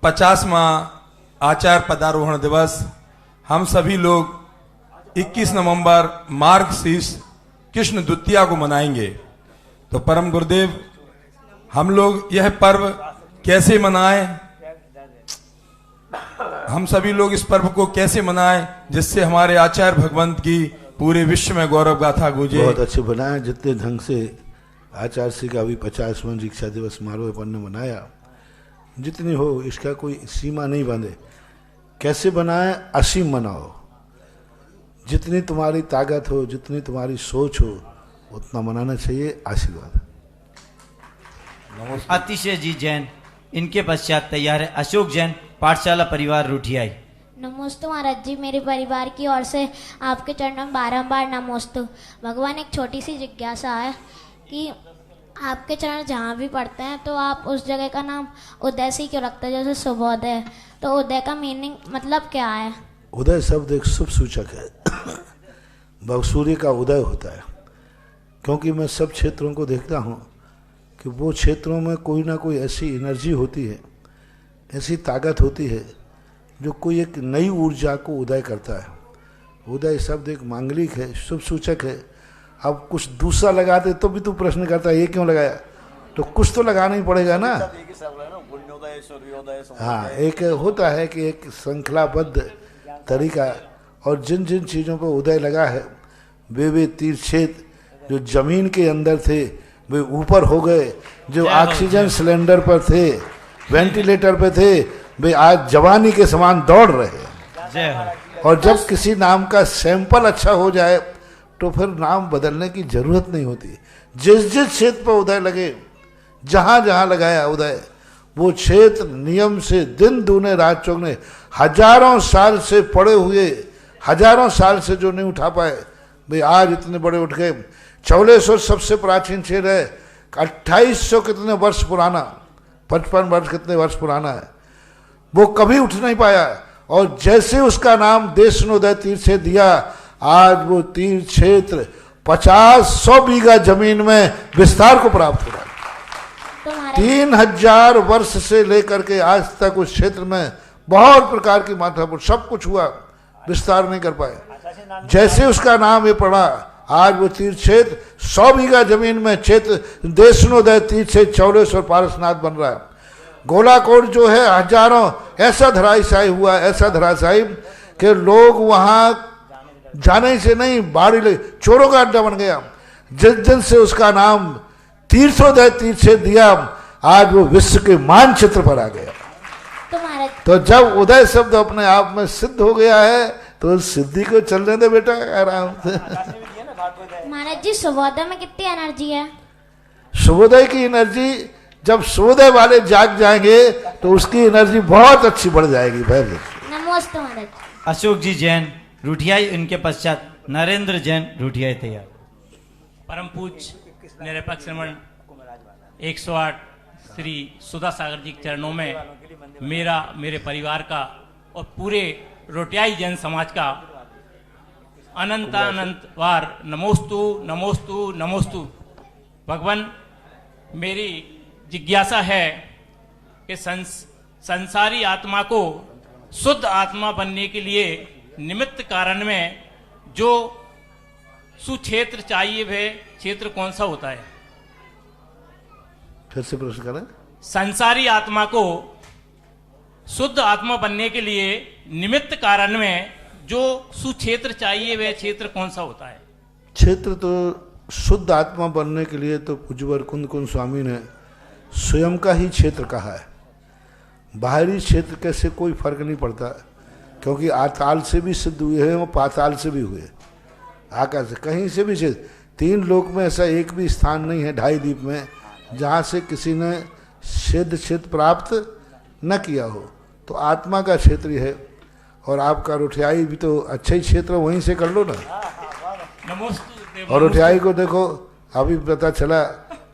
50वां आचार्य पदारोहण दिवस हम सभी लोग 21 नवंबर मार्गशीर्ष कृष्ण द्वितीया को मनाएंगे। तो परम गुरुदेव, हम लोग यह पर्व कैसे मनाएं? हम सभी लोग इस पर्व को कैसे मनाएं जिससे हमारे आचार्य भगवंत की पूरे विश्व में गौरव गाथा गूंजे? बहुत अच्छे बनाए, जितने ढंग से आचार्य श्री का भी 50वां दीक्षा दिवस समारोह अपन ने मनाया। जितनी हो इसका कोई सीमा नहीं बांधे, कैसे बनाए, असीम मनाओ। जितनी तुम्हारी ताकत हो, जितनी तुम्हारी सोच हो, उतना मनाना चाहिए। आशीर्वाद। अतिशय जी जैन, इनके पश्चात तैयार है अशोक जैन, पाठशाला परिवार रूठियाई। नमोस्तु महाराज जी, मेरे परिवार की ओर से आपके चरणों में बारंबार नमोस्तु। भगवान, एक छोटी सी जिज्ञासा है कि आपके चरण जहाँ भी पढ़ते हैं तो आप उस जगह का नाम उदय से क्यों रखते हैं, जैसे सुबोदय? तो उदय का मीनिंग मतलब क्या है? उदय शब्द एक शुभ सूचक है। सूर्य का उदय होता है, क्योंकि मैं सब क्षेत्रों को देखता हूँ कि वो क्षेत्रों में कोई ना कोई ऐसी एनर्जी होती है, ऐसी ताकत होती है जो कोई एक नई ऊर्जा को उदय करता है। उदय शब्द एक मांगलिक है, शुभ सूचक है। अब कुछ दूसरा लगाते तो भी तू प्रश्न करता है ये क्यों लगाया, तो कुछ तो लगाना ही पड़ेगा ना। हाँ, एक होता है कि एक श्रृंखलाबद्ध तरीका, और जिन जिन चीज़ों पर उदय लगा है वे तीर्थ क्षेत्र जो जमीन के अंदर थे वे ऊपर हो गए, जो ऑक्सीजन सिलेंडर पर थे, वेंटिलेटर पे थे, वे आज जवानी के समान दौड़ रहे हैं। और जब किसी नाम का सैंपल अच्छा हो जाए तो फिर नाम बदलने की जरूरत नहीं होती। जिस जिस क्षेत्र पर उदय लगे, जहाँ जहाँ लगाया उदय, वो क्षेत्र नियम से दिन दूने रात चौगने, हजारों साल से पड़े हुए, हजारों साल से जो नहीं उठा पाए, भाई आज इतने बड़े उठ गए। चौलेश्वर सबसे प्राचीन क्षेत्र है, 2800 कितने वर्ष पुराना, 55 वर्ष कितने वर्ष पुराना है, वो कभी उठ नहीं पाया। और जैसे उसका नाम देशनोदय तीर्थ से दिया, आज वो तीर्थ क्षेत्र 50-100 बीघा जमीन में विस्तार को प्राप्त हो रहा है। 3000 वर्ष से लेकर के आज तक उस क्षेत्र में बहुत प्रकार की मात्रा पर सब कुछ हुआ, विस्तार नहीं कर पाए। जैसे उसका नाम ये पड़ा, आज वो तीर्थ क्षेत्र 100 बीघा जमीन में क्षेत्र देशनोदय तीर्थ से चौलेश्वर पारसनाथ बन रहा है। गोलाकोट जो है हजारों, ऐसा धराशायी हुआ, ऐसा धराशायी कि लोग वहाँ जाने से नहीं, बाड़ी ले चोरों का अड्डा बन गया। जिस दिन से उसका नाम तीर्थोदय तीर्थ से दिया, आज वो विश्व के मानचित्र पर आ गया। तो जब उदय शब्द अपने आप में सिद्ध हो गया है तो सिद्धि को चलने दे बेटा आराम से। महाराज जी, सुबोदय में कितनी एनर्जी है? सुबोदय की एनर्जी, जब सुबोदय वाले जाग जाएंगे तो उसकी एनर्जी बहुत अच्छी बढ़ जाएगी। नमस्ते महाराज। अशोक जी जैन रूठियाई, उनके पश्चात नरेंद्र जैन रूठियाई तैयार। परम पूज्य निरपेक्ष श्रमण 108 श्री सुधा सागर जी के चरणों में मेरा, मेरे परिवार का और पूरे रोटियाई जैन समाज का अनंत बार नमोस्तु नमोस्तु नमोस्तु। भगवान, मेरी जिज्ञासा है कि संसारी आत्मा को शुद्ध आत्मा बनने के लिए निमित्त कारण में जो सुक्षेत्र चाहिए, वह क्षेत्र कौन सा होता है? फिर से प्रश्न करें। संसारी आत्मा को शुद्ध आत्मा बनने के लिए निमित्त कारण में जो सुक्षेत्र चाहिए, वह क्षेत्र कौन सा होता है? क्षेत्र तो शुद्ध आत्मा बनने के लिए तो पूज्यवर कुंद कुंद स्वामी ने स्वयं का ही क्षेत्र कहा है। बाहरी क्षेत्र कैसे कोई फर्क नहीं पड़ता, क्योंकि आताल से भी सिद्ध हुए हैं और पाताल से भी हुए, आकाश से कहीं से भी सिद्ध। 3 लोक में ऐसा एक भी स्थान नहीं है 2.5 द्वीप में जहाँ से किसी ने सिद्ध क्षेत्र प्राप्त न किया हो। तो आत्मा का क्षेत्र ही है, और आपका रोठियाई भी तो अच्छा ही क्षेत्र, वहीं से कर लो ना। और रोठियाई को देखो, अभी पता चला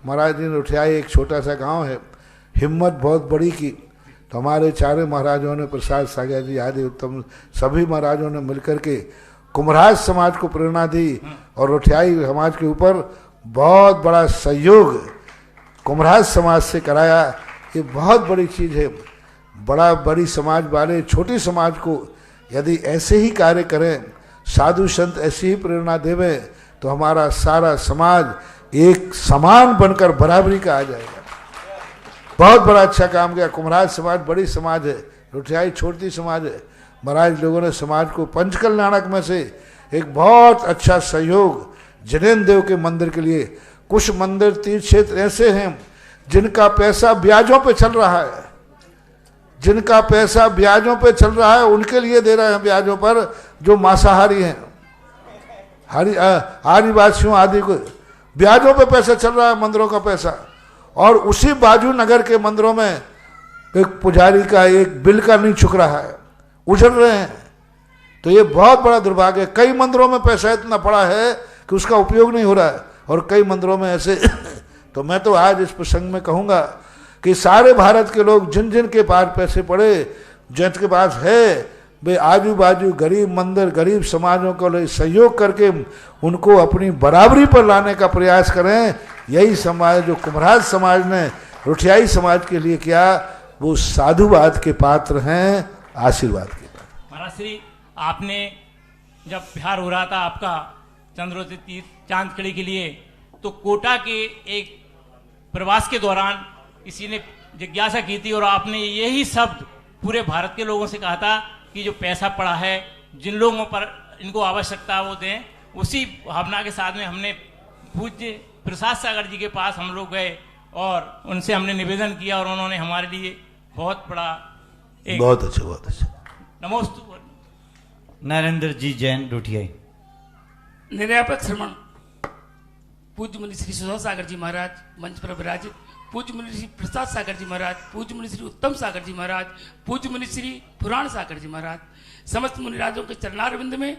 महाराज जी रोठियाई एक छोटा सा गांव है, हिम्मत बहुत बड़ी की। तो हमारे चारों महाराजों ने, प्रसाद सागर जी आदि उत्तम सभी महाराजों ने मिलकर के कुम्हराज समाज को प्रेरणा दी, और रोठियाई समाज के ऊपर बहुत बड़ा सहयोग कुम्हराज समाज से कराया। ये बहुत बड़ी चीज़ है। बड़ा बड़ी समाज वाले छोटी समाज को यदि ऐसे ही कार्य करें, साधु संत ऐसी ही प्रेरणा देवे, तो हमारा सारा समाज एक समान बनकर बराबरी का आ जाएगा। बहुत बड़ा अच्छा काम किया। कुम्हराज समाज बड़ी समाज है, रोठियाई छोटी समाज है। महाराज लोगों ने समाज को पंचकल्याणक में से एक बहुत अच्छा सहयोग जिनेन्द्र देव के मंदिर के लिए कुछ मंदिर तीर्थ क्षेत्र ऐसे हैं जिनका पैसा ब्याजों पे चल रहा है, जिनका पैसा ब्याजों पे चल रहा है, उनके लिए दे रहे हैं ब्याजों पर, जो मांसाहारी हैं, आदिवासियों आदि को ब्याजों पे पैसा चल रहा है, मंदिरों का पैसा। और उसी बाजू नगर के मंदिरों में एक पुजारी का एक बिल का नहीं चुक रहा है, उजड़ रहे हैं। तो ये बहुत बड़ा दुर्भाग्य है। कई मंदिरों में पैसा इतना पड़ा है कि उसका उपयोग नहीं हो रहा है, और कई मंदिरों में ऐसे तो मैं तो आज इस प्रसंग में कहूँगा कि सारे भारत के लोग जिन जिन के पास पैसे पड़े, जिनके पास है, वे आजू बाजू गरीब मंदिर, गरीब समाजों को सहयोग करके उनको अपनी बराबरी पर लाने का प्रयास करें। यही समाज जो कुम्भराज समाज ने रुठियाई समाज के लिए किया, वो साधुवाद के पात्र हैं, आशीर्वाद के पात्र। महाराज श्री, आपने जब बिहार हो रहा था आपका चंद्रोदय तीर्थ चांदखेड़ी के लिए, तो कोटा के एक प्रवास के दौरान किसी ने जिज्ञासा की थी और आपने यही शब्द पूरे भारत के लोगों से कहा था कि जो पैसा पड़ा है, जिन लोगों पर इनको आवश्यकता है वो दें। उसी भावना के साथ में हमने पूज्य प्रसाद सागर जी के पास हम लोग गए और उनसे हमने निवेदन किया और उन्होंने हमारे लिए बहुत बड़ा एक बहुत अच्छा, बहुत अच्छा। नमोस्तु। नरेंद्र जी जैन रुठियाई। निर्यापक श्रमण पूज्य मुनि श्री सुधा सागर जी महाराज मंच पर विराजित, पूज्य मुनि श्री प्रसाद सागर जी महाराज, पूज्य मुनि श्री उत्तम सागर जी महाराज, पूज्य मुनि श्री पुराण सागर जी महाराज, समस्त मुनिराजों के चरणारविंद में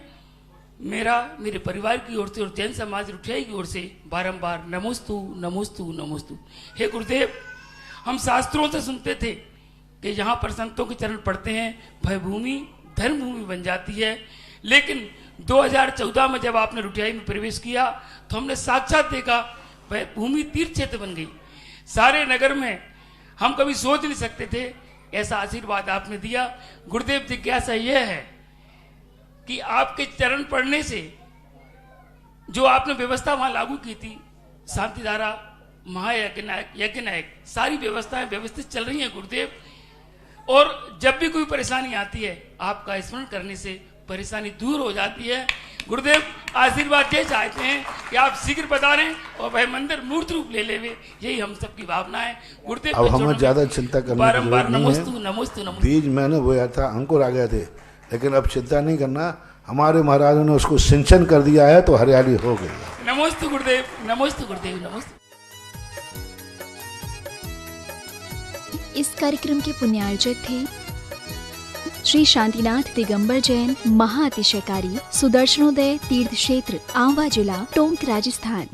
मेरा, मेरे परिवार की ओर से और जैन समाज रुठियाई की ओर से बारंबार नमोस्तु नमोस्तु नमोस्तु। हे गुरुदेव, हम शास्त्रों से सुनते थे कि यहाँ पर संतों के चरण पड़ते हैं भयभूमि धर्म भूमि बन जाती है, लेकिन 2014 में जब आपने रुठियाई में प्रवेश किया तो हमने साक्षात देखा भूमि तीर्थ क्षेत्र बन गई। सारे नगर में हम कभी सोच नहीं सकते थे, ऐसा आशीर्वाद आपने दिया। गुरुदेव, जिज्ञासा यह है कि आपके चरण पड़ने से जो आपने व्यवस्था वहां लागू की थी, शांतिधारा, महायज्ञ नायक, यज्ञ नायक, सारी व्यवस्थाएं व्यवस्थित चल रही हैं गुरुदेव। और जब भी कोई परेशानी आती है, आपका स्मरण करने से परेशानी दूर हो जाती है। गुरुदेव, आशीर्वाद ये चाहते हैं कि आप शीघ्र पधारें और वह मंदिर मूर्त रूप ले लेवे, यही हम सबकी भावना है गुरुदेव। अब हमें ज्यादा चिंता करने की जरूरत नहीं है। बीज मैंने बोया था, अंकुर आ गया थे, लेकिन अब चिंता नहीं करना, हमारे महाराजों ने उसको सिंचन कर दिया है तो हरियाली हो गई। नमोस्तु गुरुदेव, नमोस्तु गुरुदेव, नमोस्तु। इस कार्यक्रम के पुण्यार्चक थे श्री शांतिनाथ दिगंबर जैन महाअतिशयकारी, सुदर्शनोदय तीर्थ क्षेत्र, आंवला जिला, टोंक, राजस्थान।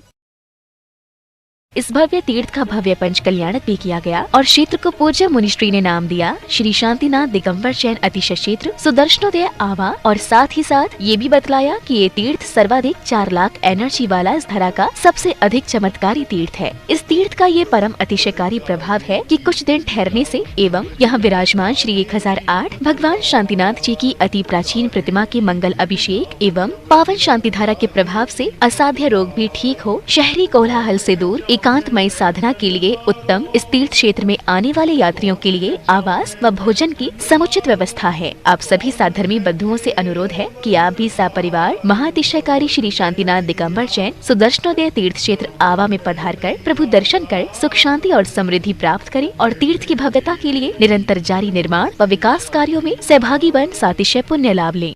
इस भव्य तीर्थ का भव्य पंच कल्याणक भी किया गया और क्षेत्र को पूज्य मुनिश्री ने नाम दिया श्री शांतिनाथ दिगंबर जैन अतिशय क्षेत्र, सुदर्शनोदय आवा। और साथ ही साथ ये भी बतलाया कि ये तीर्थ सर्वाधिक 4 लाख एनर्जी वाला इस धरा का सबसे अधिक चमत्कारी तीर्थ है। इस तीर्थ का ये परम अतिशयकारी प्रभाव है कि कुछ दिन ठहरने से एवं यहाँ विराजमान श्री 1008 भगवान शांतिनाथ जी की अति प्राचीन प्रतिमा के मंगल अभिषेक एवं पावन शांति धारा के प्रभाव से असाध्य रोग भी ठीक हो, शहरी कोलाहल से दूर एकांतमय साधना के लिए उत्तम इस तीर्थ क्षेत्र में आने वाले यात्रियों के लिए आवास व भोजन की समुचित व्यवस्था है। आप सभी साधर्मी बंधुओं से अनुरोध है कि आप भी सपरिवार महाअतिशयकारी श्री शांतिनाथ दिगंबर जैन सुदर्शनोदय तीर्थ क्षेत्र आवा में पधार कर प्रभु दर्शन कर सुख शांति और समृद्धि प्राप्त करें और तीर्थ की भव्यता के लिए निरंतर जारी निर्माण व विकास कार्यों में सहभागी बन सातिशय पुण्य लाभ लें।